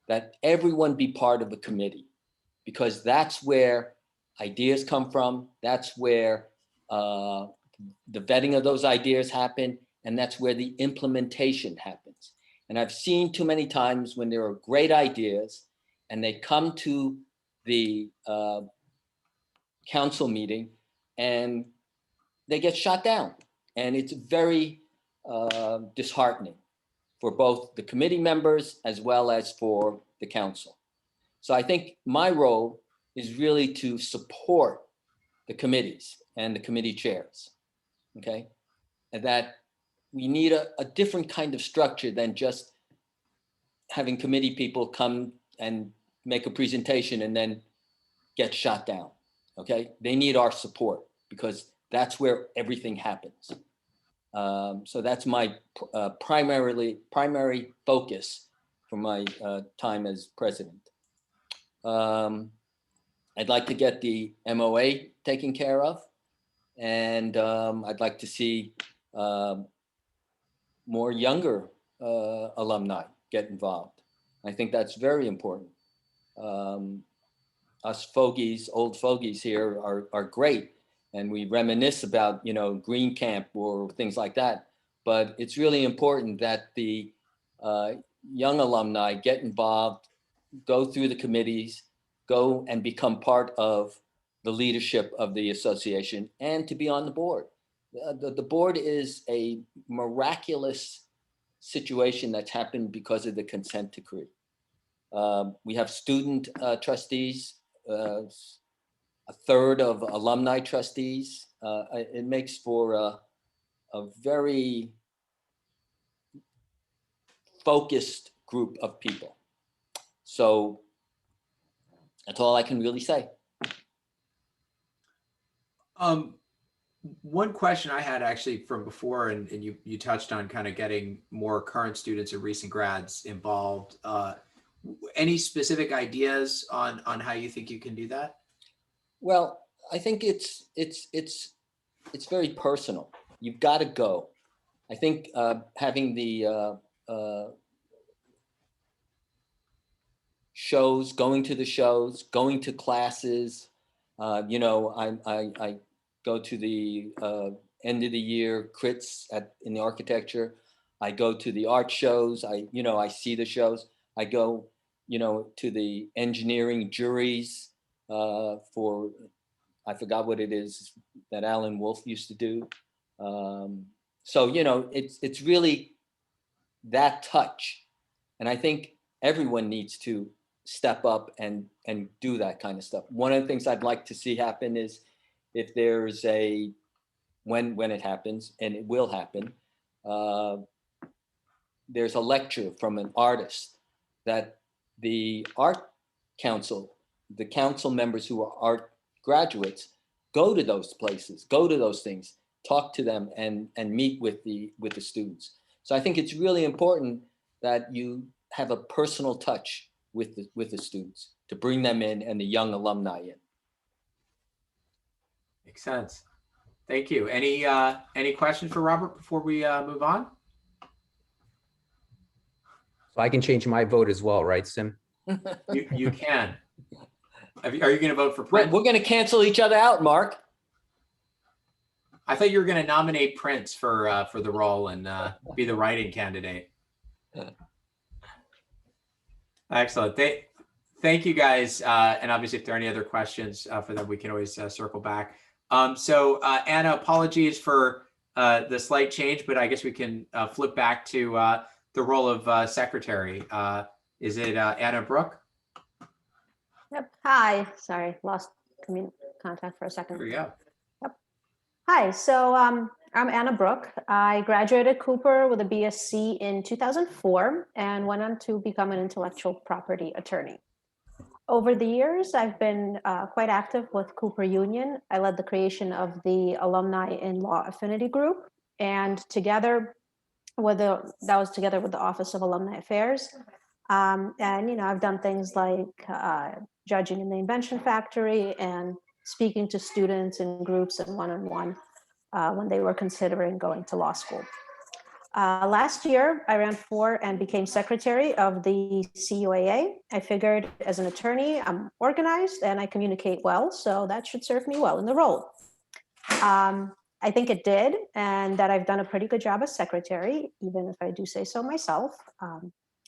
that everyone be part of a committee, because that's where ideas come from. That's where the vetting of those ideas happen. And that's where the implementation happens. And I've seen too many times when there are great ideas and they come to the council meeting and they get shot down. And it's very disheartening for both the committee members as well as for the council. So I think my role is really to support the committees and the committee chairs, okay? And that we need a different kind of structure than just having committee people come and make a presentation and then get shot down, okay? They need our support because that's where everything happens. So that's my primary focus for my time as president. I'd like to get the MOA taken care of, and I'd like to see more younger alumni get involved. I think that's very important. Us fogies, old fogies here are great, and we reminisce about, Green Camp or things like that. But it's really important that the young alumni get involved, go through the committees, go and become part of the leadership of the association, and to be on the board. The board is a miraculous situation that's happened because of the consent decree. We have student trustees, a third of alumni trustees. It makes for a very focused group of people. So that's all I can really say. One question I had actually from before, and you touched on kind of getting more current students or recent grads involved. Any specific ideas on how you think you can do that? Well, I think it's very personal. You've got to go. I think having the shows, going to the shows, going to classes. You know, I go to the end of the year crits in the architecture. I go to the art shows. I see the shows. I go, to the engineering juries for, I forgot what it is that Alan Wolf used to do. So, it's really that touch. And I think everyone needs to step up and do that kind of stuff. One of the things I'd like to see happen is if there's when it happens, and it will happen, there's a lecture from an artist that the art council, the council members who are art graduates, go to those places, go to those things, talk to them and meet with the students. So I think it's really important that you have a personal touch with the students to bring them in and the young alumni in. Makes sense. Thank you. Any questions for Robert before we move on? So I can change my vote as well, right, Sim? You can. Are you going to vote for We're Prince? going to cancel each other out, Mark. I thought you were going to nominate Prince for the role and be the writing candidate. Excellent. Thank you guys. And obviously, if there are any other questions for them, we can always circle back. So Anna, apologies for the slight change, but I guess we can flip back to the role of secretary. Is it Anna Brook? Yep. Hi. Sorry, lost contact for a second. There we go. Yep. Hi. So I'm Anna Brook. I graduated Cooper with a BSc in 2004 and went on to become an intellectual property attorney. Over the years, I've been quite active with Cooper Union. I led the creation of the Alumni in Law Affinity Group, and together with the Office of Alumni Affairs. And I've done things like judging in the Invention Factory and speaking to students in groups and one-on-one when they were considering going to law school. Last year, I ran for and became secretary of the CUAA. I figured as an attorney, I'm organized and I communicate well, so that should serve me well in the role. I think it did, and that I've done a pretty good job as secretary, even if I do say so myself.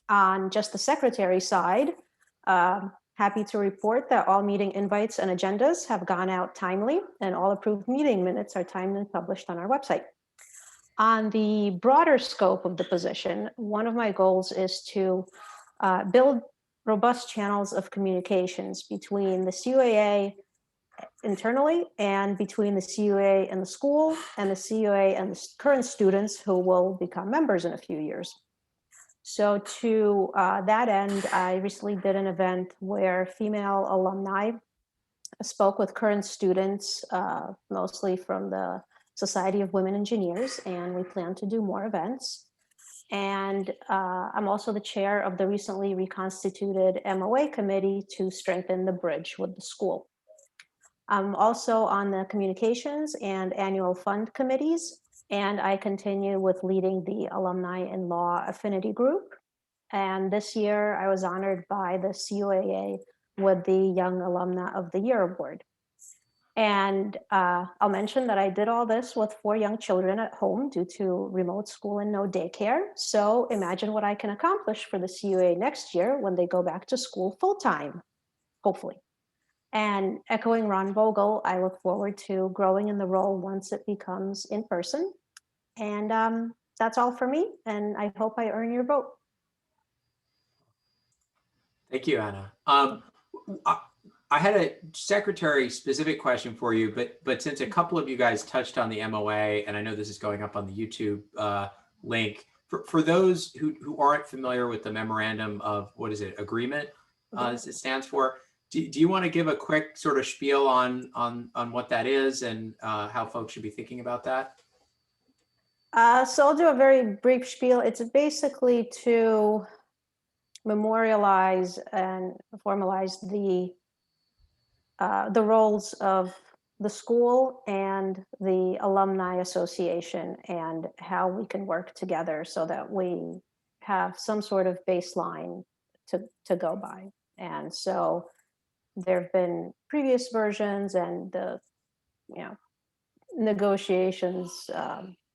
On just the secretary side, happy to report that all meeting invites and agendas have gone out timely, and all approved meeting minutes are timely published on our website. On the broader scope of the position, one of my goals is to build robust channels of communications between the CUAA internally and between the CUAA and the school and the CUAA and the current students who will become members in a few years. So to that end, I recently did an event where female alumni spoke with current students, mostly from the Society of Women Engineers, and we plan to do more events. And I'm also the chair of the recently reconstituted MOA committee to strengthen the bridge with the school. I'm also on the communications and annual fund committees, and I continue with leading the Alumni in Law Affinity Group. And this year I was honored by the CUAA with the Young Alumna of the Year Award. And I'll mention that I did all this with 4 young children at home due to remote school and no daycare. So imagine what I can accomplish for the CUA next year when they go back to school full-time, hopefully. And echoing Ron Vogel, I look forward to growing in the role once it becomes in person. And that's all for me, and I hope I earn your vote. Thank you, Anna. I had a secretary specific question for you, but since a couple of you guys touched on the MOA, and I know this is going up on the YouTube link, for those who aren't familiar with the memorandum of, what is it, agreement, as it stands for, do you want to give a quick sort of spiel on what that is and how folks should be thinking about that? So I'll do a very brief spiel. It's basically to memorialize and formalize the roles of the school and the Alumni Association and how we can work together so that we have some sort of baseline to go by. And so there have been previous versions and the, negotiations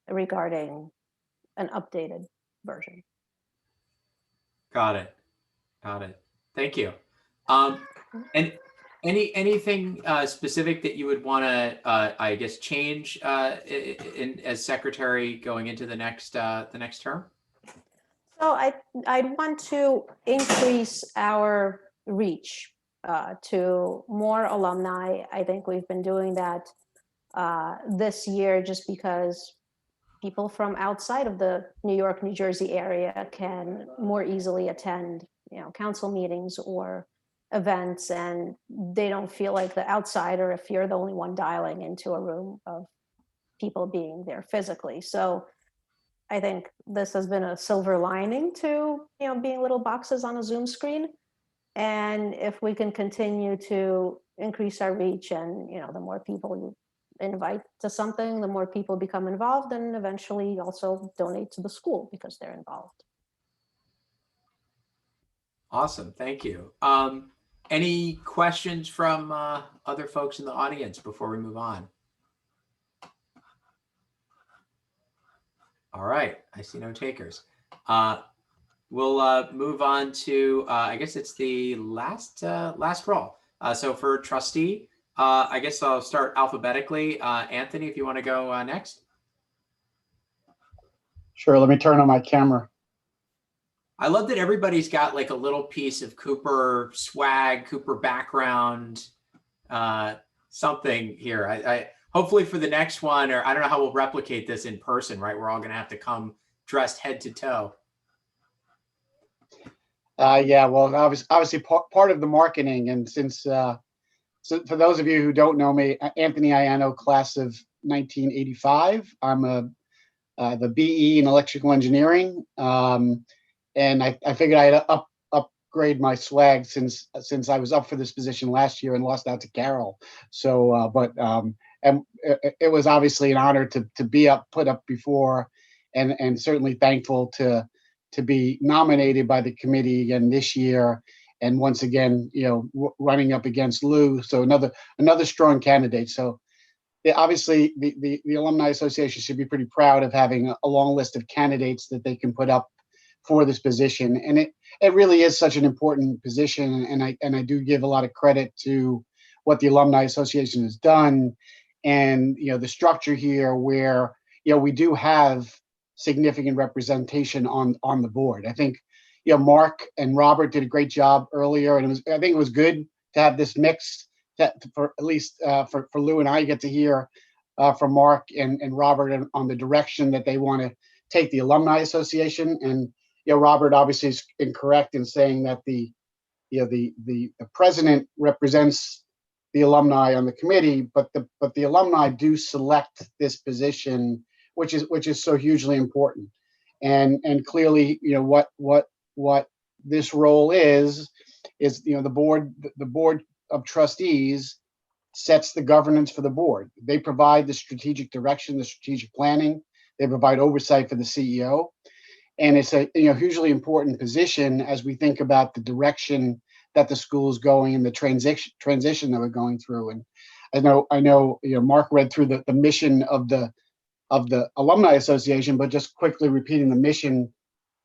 regarding an updated version. Got it. Got it. Thank you. And anything specific that you would want to, I guess, change as secretary going into the next term? So I'd want to increase our reach to more alumni. I think we've been doing that this year just because people from outside of the New York, New Jersey area can more easily attend, council meetings or events, and they don't feel like the outsider if you're the only one dialing into a room of people being there physically. So I think this has been a silver lining to, being little boxes on a Zoom screen. And if we can continue to increase our reach and, the more people you invite to something, the more people become involved and eventually also donate to the school because they're involved. Awesome. Thank you. Any questions from other folks in the audience before we move on? All right. I see no takers. We'll move on to, I guess it's the last role. So for trustee, I guess I'll start alphabetically. Anthony, if you want to go next. Sure, let me turn on my camera. I love that everybody's got like a little piece of Cooper swag, Cooper background, something here. I hopefully for the next one, or I don't know how we'll replicate this in person, right? We're all going to have to come dressed head to toe. Yeah, well, obviously part of the marketing, and since so for those of you who don't know me, Anthony Ianno, class of 1985. I'm the BE in electrical engineering, and I figured I'd upgrade my swag since I was up for this position last year and lost out to Carol. So, and it was obviously an honor to be put up before, and certainly thankful to be nominated by the committee again this year. And once again, running up against Lou, so another strong candidate. So yeah, obviously the Alumni Association should be pretty proud of having a long list of candidates that they can put up for this position. And it really is such an important position. And I do give a lot of credit to what the Alumni Association has done, and the structure here where we do have significant representation on the board. I think Mark and Robert did a great job earlier, and I think it was good to have this mix, for at least for Lou and I get to hear from Mark and Robert on the direction that they want to take the Alumni Association. And Robert obviously is incorrect in saying that the president represents the alumni on the committee, but the alumni do select this position, which is so hugely important. And clearly, what this role is the board of trustees sets the governance for the board. They provide the strategic direction, the strategic planning. They provide oversight for the CEO. And it's a hugely important position as we think about the direction that the school is going and the transition that we're going through. And I know Mark read through the mission of the Alumni Association, but just quickly repeating the mission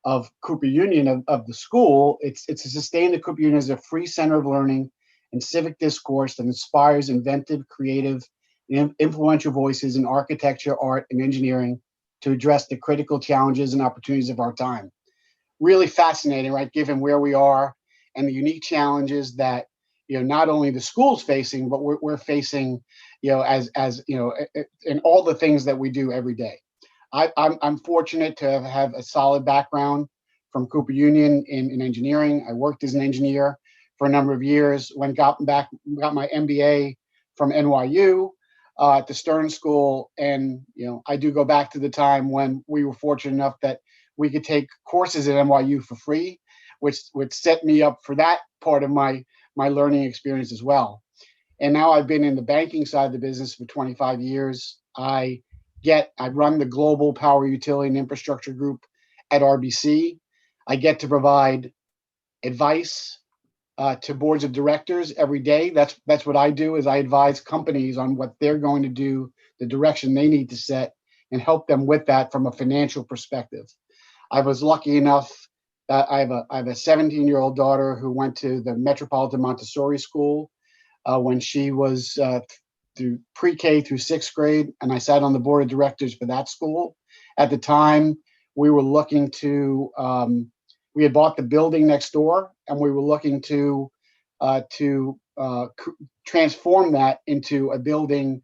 of Cooper Union of the school, it's to sustain the Cooper Union as a free center of learning and civic discourse that inspires inventive, creative, and influential voices in architecture, art, and engineering to address the critical challenges and opportunities of our time. Really fascinating, right? Given where we are and the unique challenges that not only the school's facing, but we're facing, as in all the things that we do every day. I'm fortunate to have a solid background from Cooper Union in engineering. I worked as an engineer for a number of years. Got my MBA from NYU at the Stern School, and I do go back to the time when we were fortunate enough that we could take courses at NYU for free, which set me up for that part of my learning experience as well. And now I've been in the banking side of the business for 25 years. I run the global power utility and infrastructure group at RBC. I get to provide advice, to boards of directors every day. That's what I do, is I advise companies on what they're going to do, the direction they need to set, and help them with that from a financial perspective. I was lucky enough that I have a 17-year-old daughter who went to the Metropolitan Montessori School when she was through pre-K through 6th grade, and I sat on the board of directors for that school. At the time, we were looking to, we had bought the building next door, and we were looking to transform that into a building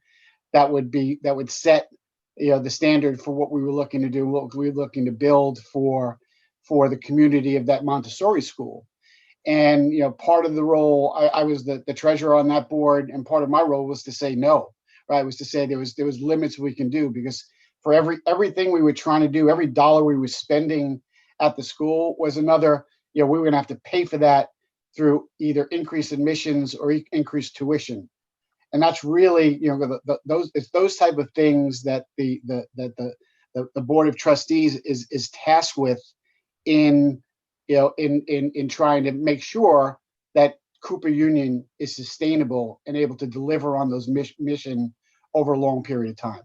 that would set, the standard for what we were looking to do, what we were looking to build for the community of that Montessori school. And part of the role, I was the treasurer on that board, and part of my role was to say no, right? Was to say there was limits we can do, because for everything we were trying to do, every dollar we were spending at the school was another, we were going to have to pay for that through either increased admissions or increased tuition. And that's really, it's those type of things that the board of trustees is tasked with in trying to make sure that Cooper Union is sustainable and able to deliver on those mission over a long period of time.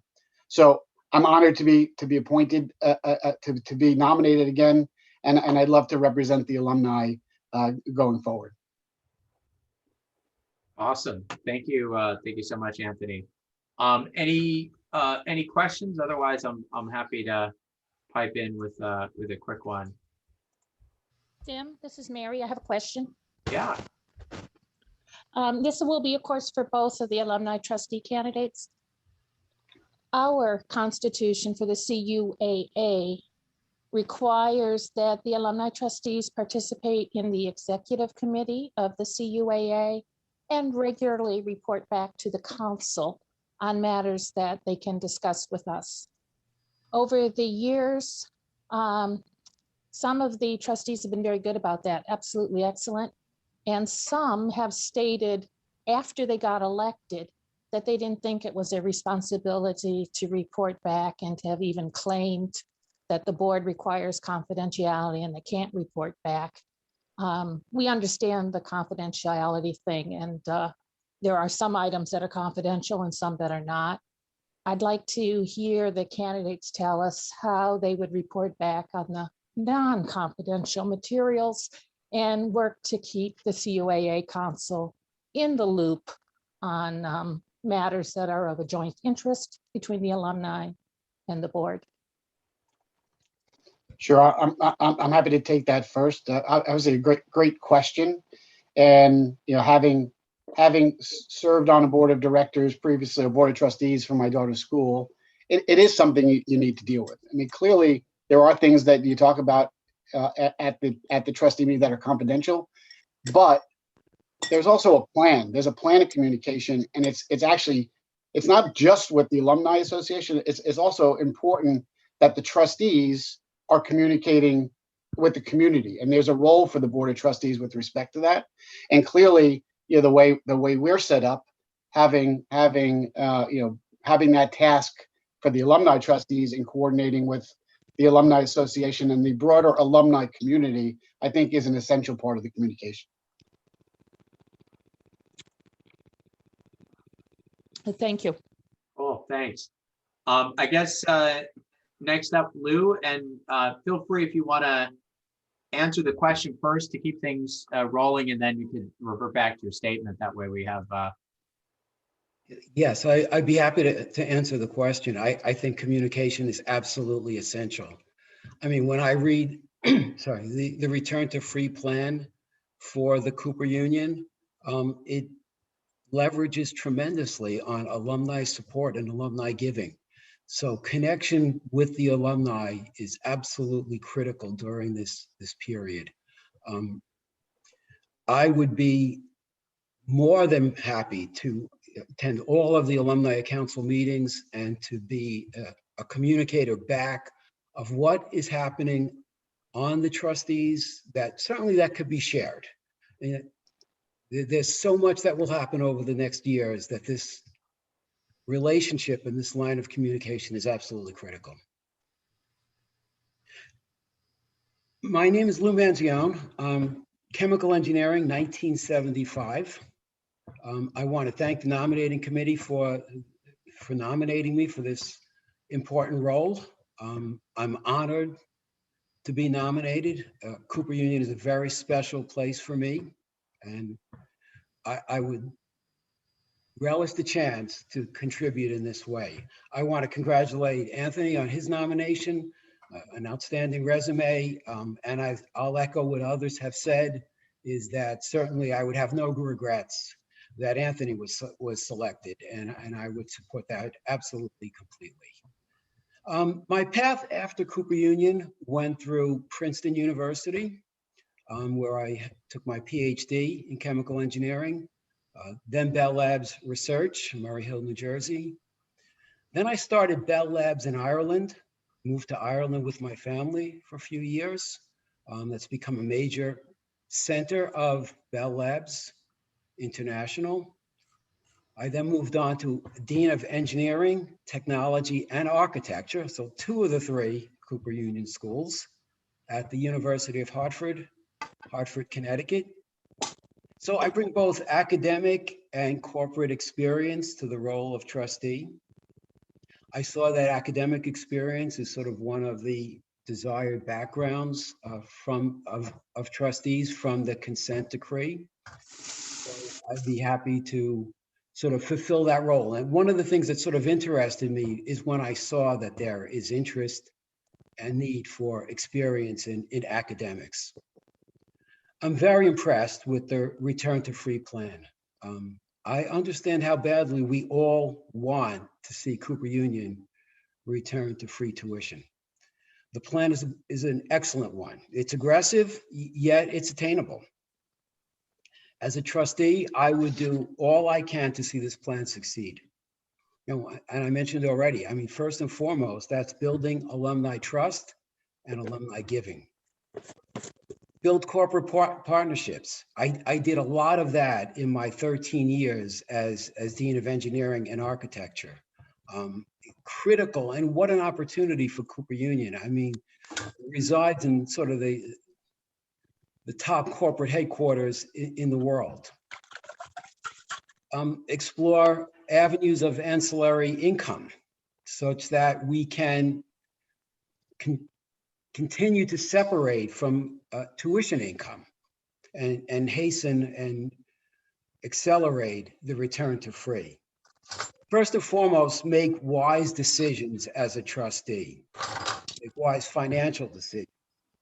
So I'm honored to be appointed, to be nominated again, and I'd love to represent the alumni going forward. Awesome. Thank you. Thank you so much, Anthony. Any questions? Otherwise, I'm happy to pipe in with a quick one. Tim, this is Mary. I have a question. Yeah. This will be, of course, for both of the alumni trustee candidates. Our constitution for the CUAA requires that the alumni trustees participate in the executive committee of the CUAA and regularly report back to the council on matters that they can discuss with us. Over the years, some of the trustees have been very good about that, absolutely excellent. And some have stated after they got elected that they didn't think it was their responsibility to report back, and to have even claimed that the board requires confidentiality and they can't report back. We understand the confidentiality thing, and there are some items that are confidential and some that are not. I'd like to hear the candidates tell us how they would report back on the non-confidential materials and work to keep the CUAA Council in the loop on matters that are of a joint interest between the alumni and the board. Sure, I'm happy to take that first. That was a great question, and having served on a board of directors previously, a board of trustees for my daughter's school, it is something you need to deal with. I mean, clearly there are things that you talk about at the trustee meeting that are confidential, but there's also a plan. There's a plan of communication, and it's not just with the Alumni Association. It's also important that the trustees are communicating with the community, and there's a role for the board of trustees with respect to that. And clearly, the way we're set up, having that task for the alumni trustees and coordinating with the Alumni Association and the broader alumni community, I think is an essential part of the communication. Thank you. Cool, thanks. I guess next up, Lou, and feel free if you want to answer the question first to keep things rolling, and then you can revert back to your statement. That way we have. Yes, I'd be happy to answer the question. I think communication is absolutely essential. I mean, when I read, sorry, the return to free plan for the Cooper Union, it leverages tremendously on alumni support and alumni giving. So connection with the alumni is absolutely critical during this period. I would be more than happy to attend all of the alumni council meetings and to be a communicator back of what is happening on the trustees, that certainly that could be shared. And there's so much that will happen over the next years that this relationship and this line of communication is absolutely critical. My name is Lou Manzione. Chemical engineering, 1975. I want to thank the nominating committee for nominating me for this important role. I'm honored to be nominated. Cooper Union is a very special place for me, and I would relish the chance to contribute in this way. I want to congratulate Anthony on his nomination, an outstanding resume, and I'll echo what others have said, is that certainly I would have no regrets that Anthony was selected, and I would support that absolutely completely. My path after Cooper Union went through Princeton University, where I took my PhD in chemical engineering, then Bell Labs Research, Murray Hill, New Jersey. Then I started Bell Labs in Ireland, moved to Ireland with my family for a few years. That's become a major center of Bell Labs International. I then moved on to Dean of Engineering, Technology, and Architecture, so 2 of the 3 Cooper Union schools at the University of Hartford, Connecticut. So I bring both academic and corporate experience to the role of trustee. I saw that academic experience is sort of one of the desired backgrounds of trustees from the consent decree. So I'd be happy to sort of fulfill that role. And one of the things that sort of interested me is when I saw that there is interest and need for experience in academics. I'm very impressed with the return to free plan. I understand how badly we all want to see Cooper Union return to free tuition. The plan is an excellent one. It's aggressive, yet it's attainable. As a trustee, I would do all I can to see this plan succeed. And I mentioned already, I mean, first and foremost, that's building alumni trust and alumni giving. Build corporate partnerships. I did a lot of that in my 13 years as Dean of Engineering and Architecture. Critical, and what an opportunity for Cooper Union. I mean, it resides in sort of the top corporate headquarters in the world. Explore avenues of ancillary income such that we can continue to separate from tuition income and hasten and accelerate the return to free. First and foremost, make wise decisions as a trustee, make wise financial decisions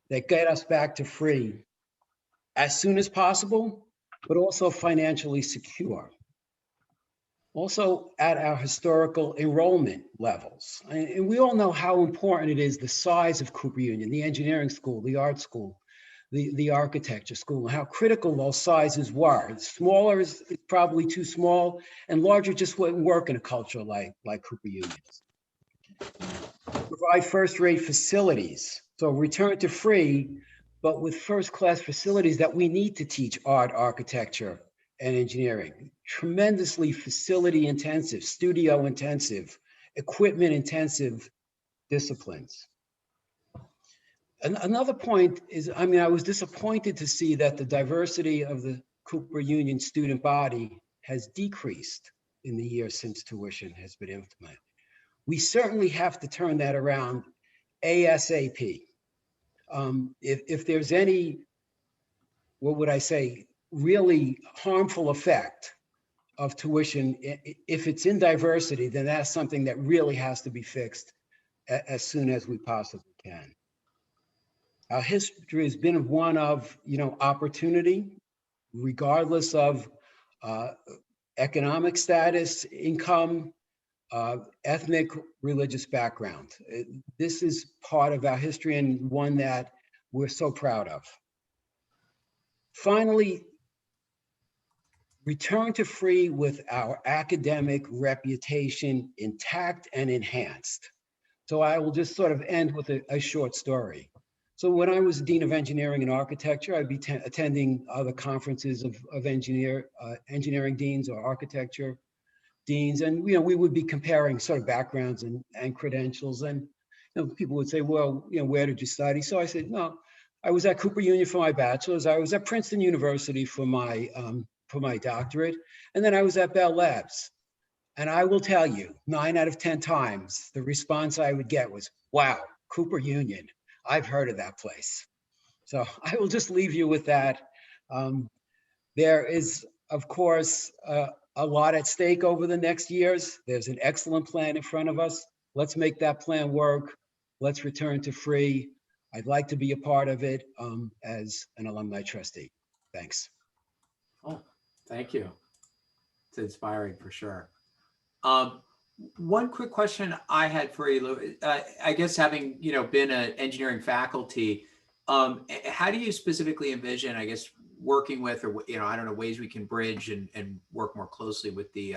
that get us back to free as soon as possible, but also financially secure. Also at our historical enrollment levels. And we all know how important it is, the size of Cooper Union, the engineering school, the art school, the architecture school, how critical those sizes were. Smaller is probably too small, and larger just wouldn't work in a culture like Cooper Union's. Provide first-rate facilities. So return to free, but with first-class facilities that we need to teach art, architecture, and engineering. Tremendously facility intensive, studio intensive, equipment intensive disciplines. Another point is, I mean, I was disappointed to see that the diversity of the Cooper Union student body has decreased in the years since tuition has been implemented. We certainly have to turn that around ASAP. If there's any, what would I say, really harmful effect of tuition, if it's in diversity, then that's something that really has to be fixed as soon as we possibly can. Our history has been one of, opportunity, regardless of economic status, income, ethnic, religious background. This is part of our history and one that we're so proud of. Finally, return to free with our academic reputation intact and enhanced. So I will just sort of end with a short story. So when I was Dean of Engineering and Architecture, I'd be attending other conferences of engineering deans or architecture deans. And we would be comparing sort of backgrounds and credentials. And people would say, well, where did you study? So I said, no, I was at Cooper Union for my bachelor's. I was at Princeton University for my doctorate. And then I was at Bell Labs. And I will tell you, 9 out of 10 times, the response I would get was, wow, Cooper Union, I've heard of that place. So I will just leave you with that. There is, of course, a lot at stake over the next years. There's an excellent plan in front of us. Let's make that plan work. Let's return to free. I'd like to be a part of it as an alumni trustee. Thanks. Oh, thank you. It's inspiring for sure. One quick question I had for you, Lou. I guess having been an engineering faculty, how do you specifically envision, I guess, working with, or I don't know, ways we can bridge and work more closely with the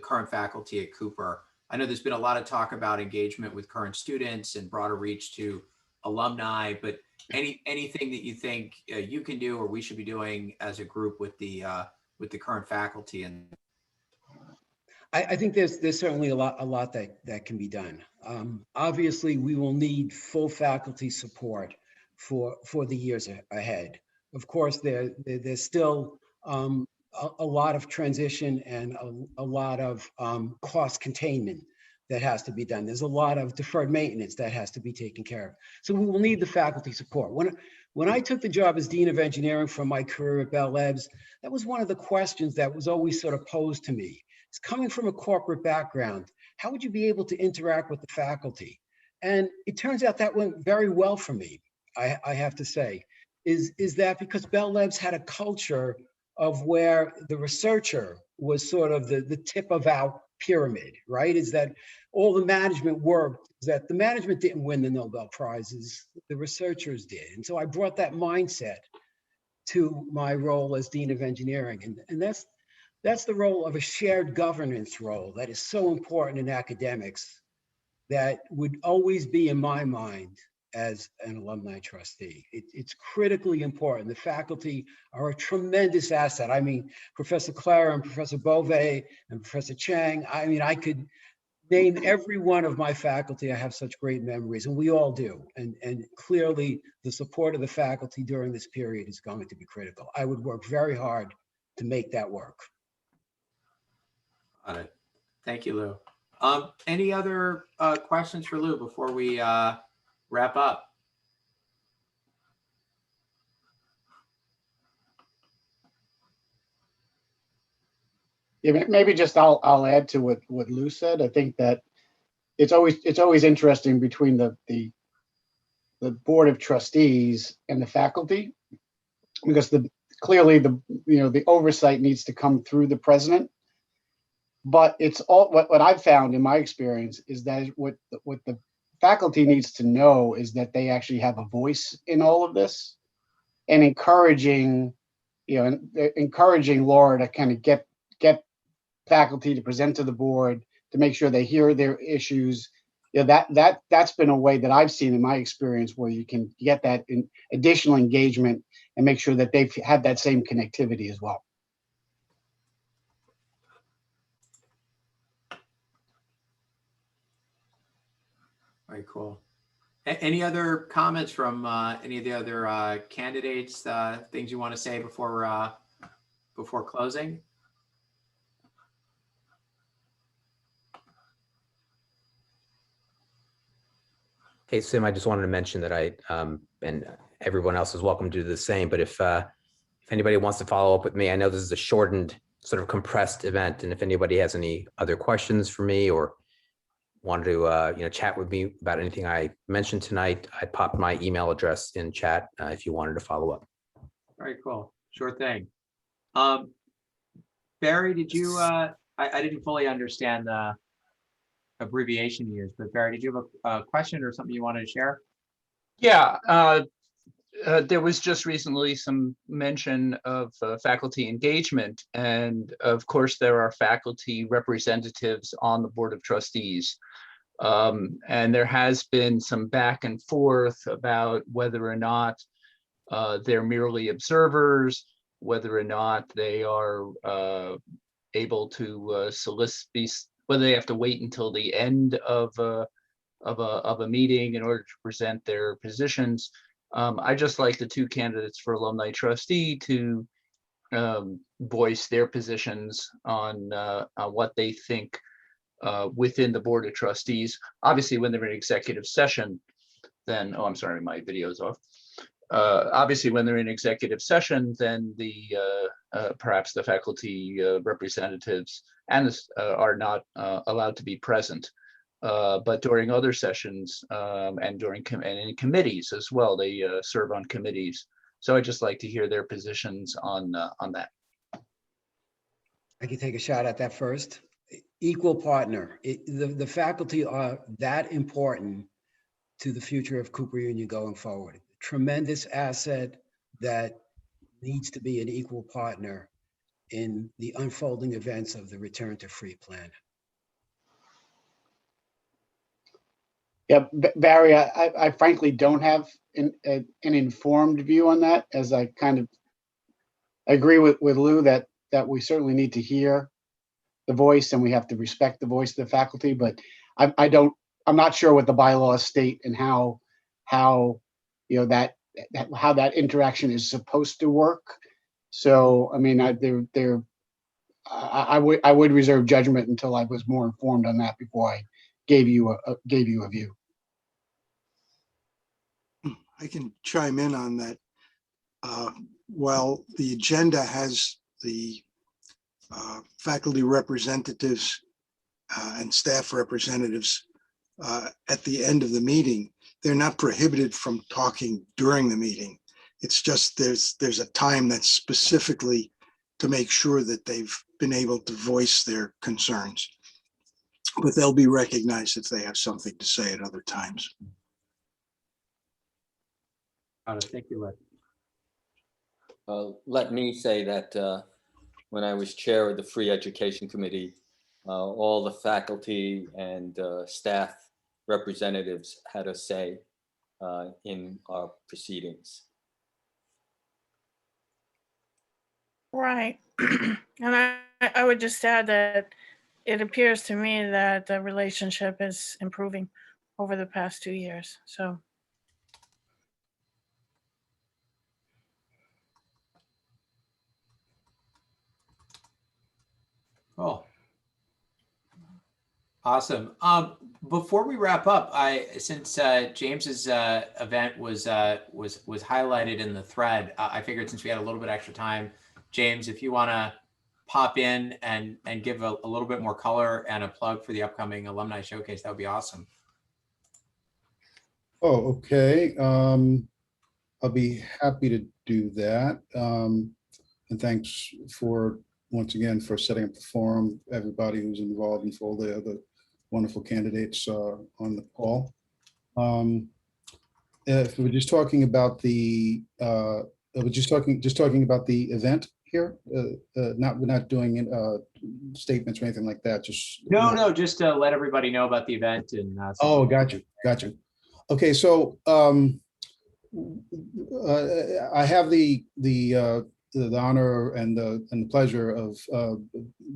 current faculty at Cooper? I know there's been a lot of talk about engagement with current students and broader reach to alumni, but anything that you think you can do or we should be doing as a group with the current faculty? And I think there's certainly a lot that can be done. Obviously, we will need full faculty support for the years ahead. Of course, there's still a lot of transition and a lot of cost containment that has to be done. There's a lot of deferred maintenance that has to be taken care of. So we will need the faculty support. When I took the job as Dean of Engineering from my career at Bell Labs, that was one of the questions that was always sort of posed to me. It's coming from a corporate background. How would you be able to interact with the faculty? And it turns out that went very well for me, I have to say. Is that because Bell Labs had a culture of where the researcher was sort of the tip of our pyramid, right? Is that all the management worked, that the management didn't win the Nobel Prizes, the researchers did. And so I brought that mindset to my role as Dean of Engineering. And that's the role of a shared governance role that is so important in academics, that would always be in my mind as an alumni trustee. It's critically important. The faculty are a tremendous asset. I mean, Professor Clara and Professor Bove and Professor Chang, I mean, I could name every one of my faculty. I have such great memories, and we all do. And clearly the support of the faculty during this period is going to be critical. I would work very hard to make that work. Got it. Thank you, Lou. Any other questions for Lou before we wrap up? Yeah, maybe just I'll add to what Lou said. I think that it's always interesting between the board of trustees and the faculty, because clearly the oversight needs to come through the president. But it's all what I've found in my experience is that what the faculty needs to know is that they actually have a voice in all of this, and encouraging Laura to kind of get faculty to present to the board, to make sure they hear their issues. That's been a way that I've seen in my experience where you can get that additional engagement and make sure that they've had that same connectivity as well. Very cool. Any other comments from any of the other candidates? Things you want to say before closing? Hey, Sim, I just wanted to mention that and everyone else is welcome to do the same, but if anybody wants to follow up with me, I know this is a shortened, sort of compressed event, and if anybody has any other questions for me or wanted to chat with me about anything I mentioned tonight, I popped my email address in chat if you wanted to follow up. Very cool. Sure thing. Barry, did you, I didn't fully understand the abbreviation used, but Barry, did you have a question or something you wanted to share? Yeah, there was just recently some mention of faculty engagement, and of course there are faculty representatives on the Board of Trustees. And there has been some back and forth about whether or not they're merely observers, whether or not they are able to solicit, whether they have to wait until the end of a meeting in order to present their positions. I just like the two candidates for alumni trustee to voice their positions on what they think within the board of trustees. Obviously, when they're in executive session, then, oh, I'm sorry, my video's off. Obviously, when they're in executive session, then the perhaps the faculty representatives are not allowed to be present. But during other sessions and and in committees as well, they serve on committees. So I'd just like to hear their positions on that. I can take a shot at that first. Equal partner. The faculty are that important to the future of Cooper Union going forward. Tremendous asset that needs to be an equal partner in the unfolding events of the Return to Free Plan. Yeah, Barry, I frankly don't have an informed view on that, as I kind of agree with Lou that we certainly need to hear the voice and we have to respect the voice of the faculty, but I'm not sure what the bylaws state and how you know how that interaction is supposed to work. So I mean, I would reserve judgment until I was more informed on that before I gave you a view. I can chime in on that. While the agenda has the faculty representatives and staff representatives at the end of the meeting, they're not prohibited from talking during the meeting. It's just there's a time that's specifically to make sure that they've been able to voice their concerns. But they'll be recognized if they have something to say at other times. Thank you, Lynn. Let me say that when I was chair of the Free Education Committee, all the faculty and staff representatives had a say in our proceedings. Right. And I would just add that it appears to me that the relationship is improving over the past 2 years. So. Cool. Awesome. Before we wrap up, since James's event was highlighted in the thread, I figured since we had a little bit extra time, James, if you want to pop in and give a little bit more color and a plug for the upcoming alumni showcase, that would be awesome. Oh, okay. I'll be happy to do that. And thanks once again for setting up the forum, everybody who's involved, and for all the other wonderful candidates on the call. If we're just talking about the about the event here, we're not doing statements or anything like that. Just no, just to let everybody know about the event and. Oh, got you. Okay, so I have the honor and the pleasure of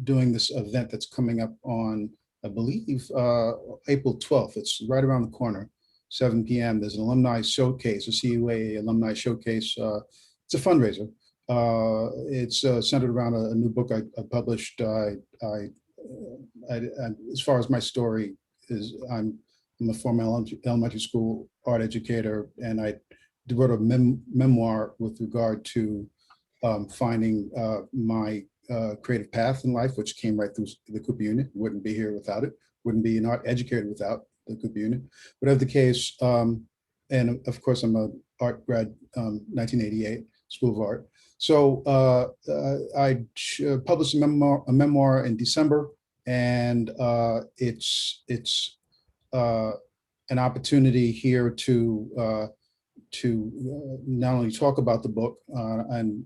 doing this event that's coming up on, I believe, April 12th. It's right around the corner, 7 p.m. There's an alumni showcase, a CUAA alumni showcase. It's a fundraiser. It's centered around a new book I published. As far as my story is, I'm a former elementary school art educator, and I wrote a memoir with regard to finding my creative path in life, which came right through the Cooper Union. Wouldn't be here without it. Wouldn't be an art educator without the Cooper Union. Whatever the case, and of course I'm an art grad, 1988, School of Art. So I published a memoir in December, and it's an opportunity here to not only talk about the book, and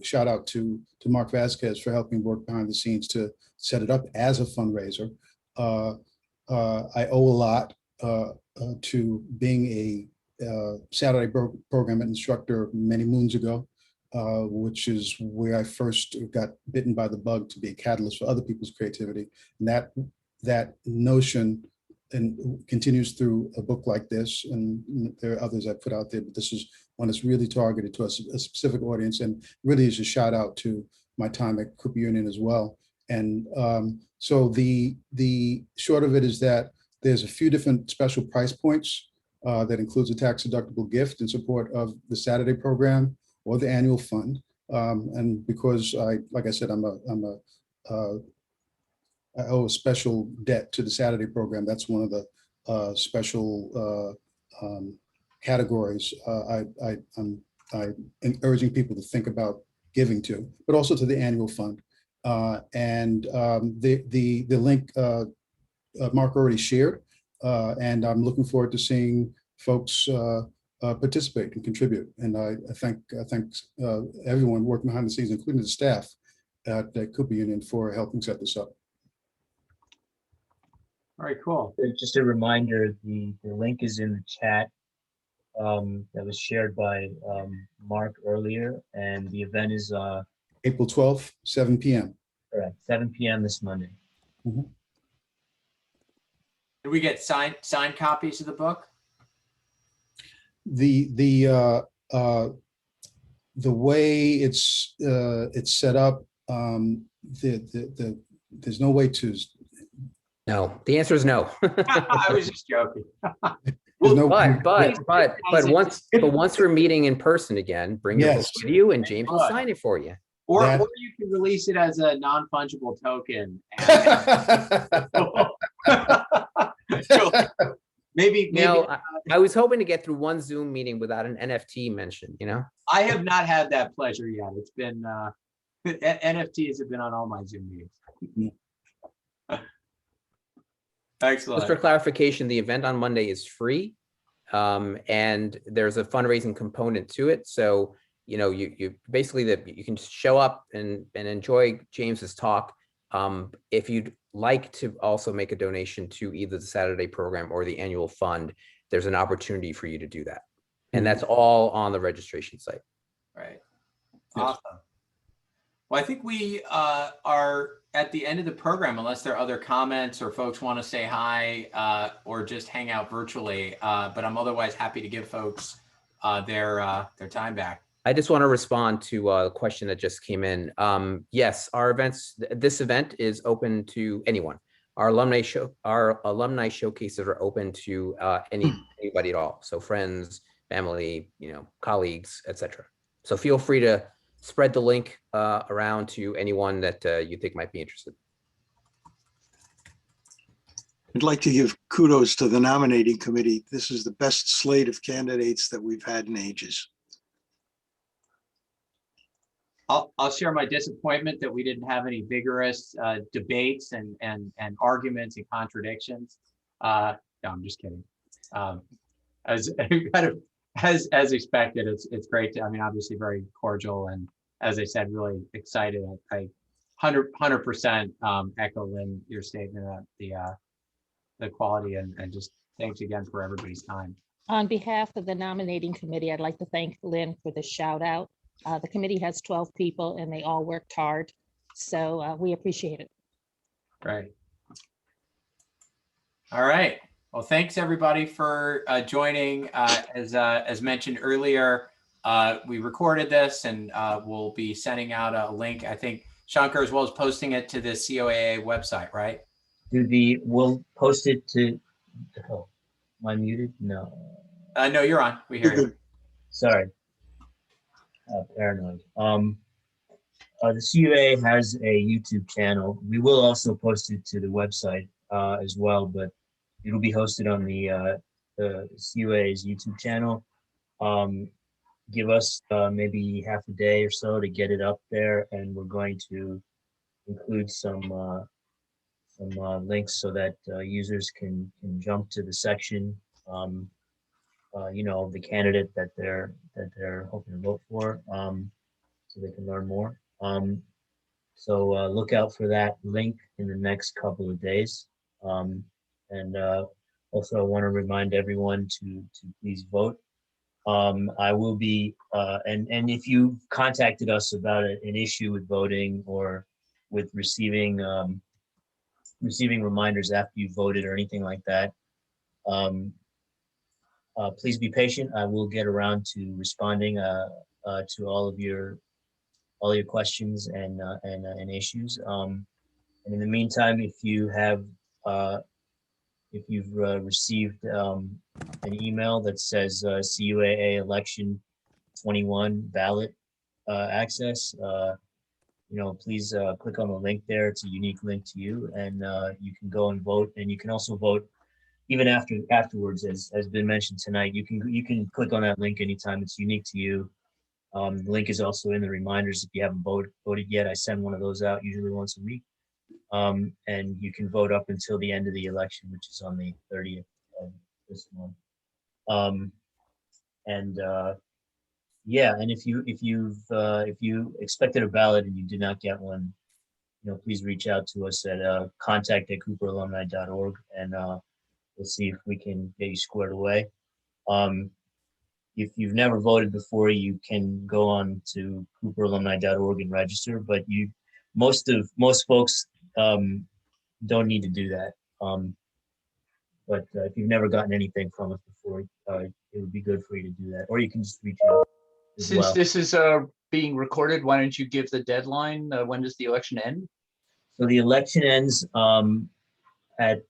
shout out to Mark Vasquez for helping work behind the scenes to set it up as a fundraiser. I owe a lot to being a Saturday program instructor many moons ago, which is where I first got bitten by the bug to be a catalyst for other people's creativity. And that notion and continues through a book like this, and there are others I put out there, but this is one that's really targeted to a specific audience, and really is a shout out to my time at Cooper Union as well. And so the short of it is that there's a few different special price points that includes a tax deductible gift in support of the Saturday program or the annual fund. And because like I said, I owe a special debt to the Saturday program. That's one of the special categories I'm urging people to think about giving to, but also to the annual fund. And the link Mark already shared, and I'm looking forward to seeing folks participate and contribute. And I thank everyone working behind the scenes, including the staff at Cooper Union, for helping set this up. All right, cool. Just a reminder, the link is in the chat that was shared by Mark earlier, and the event is April 12th, 7 p.m. Correct, 7 p.m. this Monday. Mm-hmm. Do we get signed copies of the book? The way it's set up, there's no way to. No, the answer is no. I was just joking. No, but once we're meeting in person again, bring your book Yes. with you, and James will sign it for you. Or you can release it as a non-fungible token. Maybe. I was hoping to get through one Zoom meeting without an NFT mention, I have not had that pleasure yet. It's been NFTs have been on all my Zoom meetings. Excellent. Just for clarification, the event on Monday is free, and there's a fundraising component to it. So, you basically you can show up and enjoy James's talk. If you'd like to also make a donation to either the Saturday program or the annual fund, there's an opportunity for you to do that. And that's all on the registration site. Right. Awesome. Well, I think we are at the end of the program, unless there are other comments or folks want to say hi or just hang out virtually. But I'm otherwise happy to give folks their time back. I just want to respond to a question that just came in. Yes, this event is open to anyone. Our alumni showcases are open to anybody at all. So friends, family, colleagues, etc. So feel free to spread the link around to anyone that you think might be interested. I'd like to give kudos to the nominating committee. This is the best slate of candidates that we've had in ages. I'll share my disappointment that we didn't have any vigorous debates and arguments and contradictions. No, I'm just kidding. As expected, it's great to, obviously very cordial, and as I said, really excited. I 100% echo Lynn, your statement about the quality, and just thanks again for everybody's time. On behalf of the nominating committee, I'd like to thank Lynn for the shout out. The committee has 12 people and they all worked hard. So we appreciate it. Right. All right. Well, thanks everybody for joining. As mentioned earlier, we recorded this and we'll be sending out a link, I think, Shankar, as well as posting it to the CUAA website, right? We'll post it to, oh, am I muted? No. No, you're on. We hear you. Sorry. Paranoid. The CUA has a YouTube channel. We will also post it to the website as well, but it'll be hosted on the CUA's YouTube channel. Give us maybe half a day or so to get it up there, and we're going to include some links so that users can jump to the section the candidate that they're hoping to vote for, so they can learn more. So look out for that link in the next couple of days. And also I want to remind everyone to please vote. I will be, and if you contacted us about an issue with voting or with receiving receiving reminders after you voted or anything like that. Please be patient. I will get around to responding to all your questions and issues. And in the meantime, if you've received an email that says CUAA election 21 ballot access, please click on the link there. It's a unique link to you, and you can go and vote. And you can also vote even afterwards, as has been mentioned tonight. You can click on that link anytime. It's unique to you. The link is also in the reminders if you haven't voted yet. I send one of those out usually once a week. And you can vote up until the end of the election, which is on the 30th of this month. Yeah, and if you expected a ballot and you did not get one, please reach out to us at contact@cooperalumni.org, and we'll see if we can get you squared away. If you've never voted before, you can go on to cooperalumni.org and register, but most folks don't need to do that. But if you've never gotten anything from us before, it would be good for you to do that, or you can just reach out as Since well. this is being recorded, why don't you give the deadline? When does the election end? So the election ends at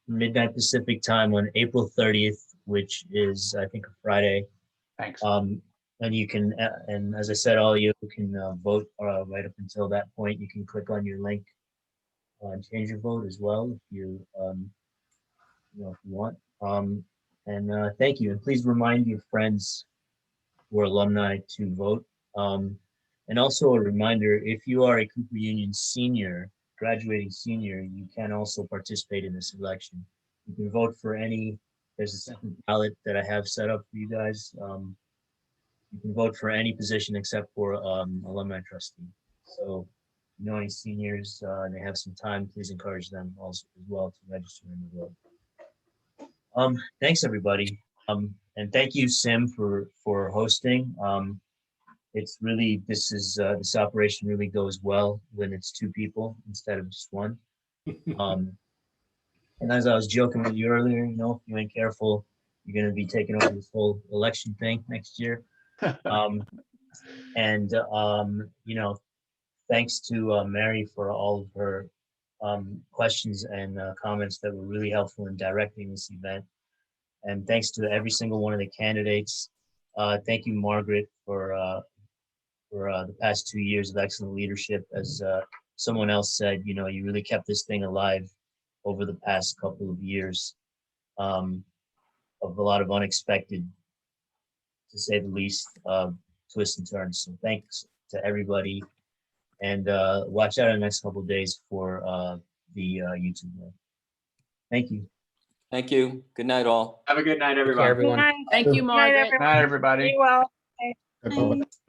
midnight Pacific time on April 30th, which is, I think, a Friday. Thanks. And you can, and as I said, all you can vote right up until that point. You can click on your link and change your vote as well if you, if you want. And thank you. And please remind your friends who are alumni to vote. And also a reminder, if you are a Cooper Union senior, graduating senior, you can also participate in this election. You can vote for there's a second ballot that I have set up for you guys. You can vote for any position except for alumni trustee. So, any seniors, they have some time, please encourage them also as well to register and vote. Thanks everybody. And thank you, Sim, for hosting. It's really, this operation really goes well when it's two people instead of just one. And as I was joking with you earlier, if you ain't careful, you're going to be taking over this whole election thing next year. Thanks to Mary for all of her questions and comments that were really helpful in directing this event. And thanks to every single one of the candidates. Thank you, Margaret, for the past 2 years of excellent leadership. As someone else said, you really kept this thing alive over the past couple of years of a lot of unexpected, to say the least, twists and turns. So thanks to everybody, and watch out in the next couple of days for the YouTube link. Thank you. Thank you. Good night, all. Have a good night, Take care, everybody. everyone. Thank you, Margaret. Good night, everybody. Be well. Bye-bye.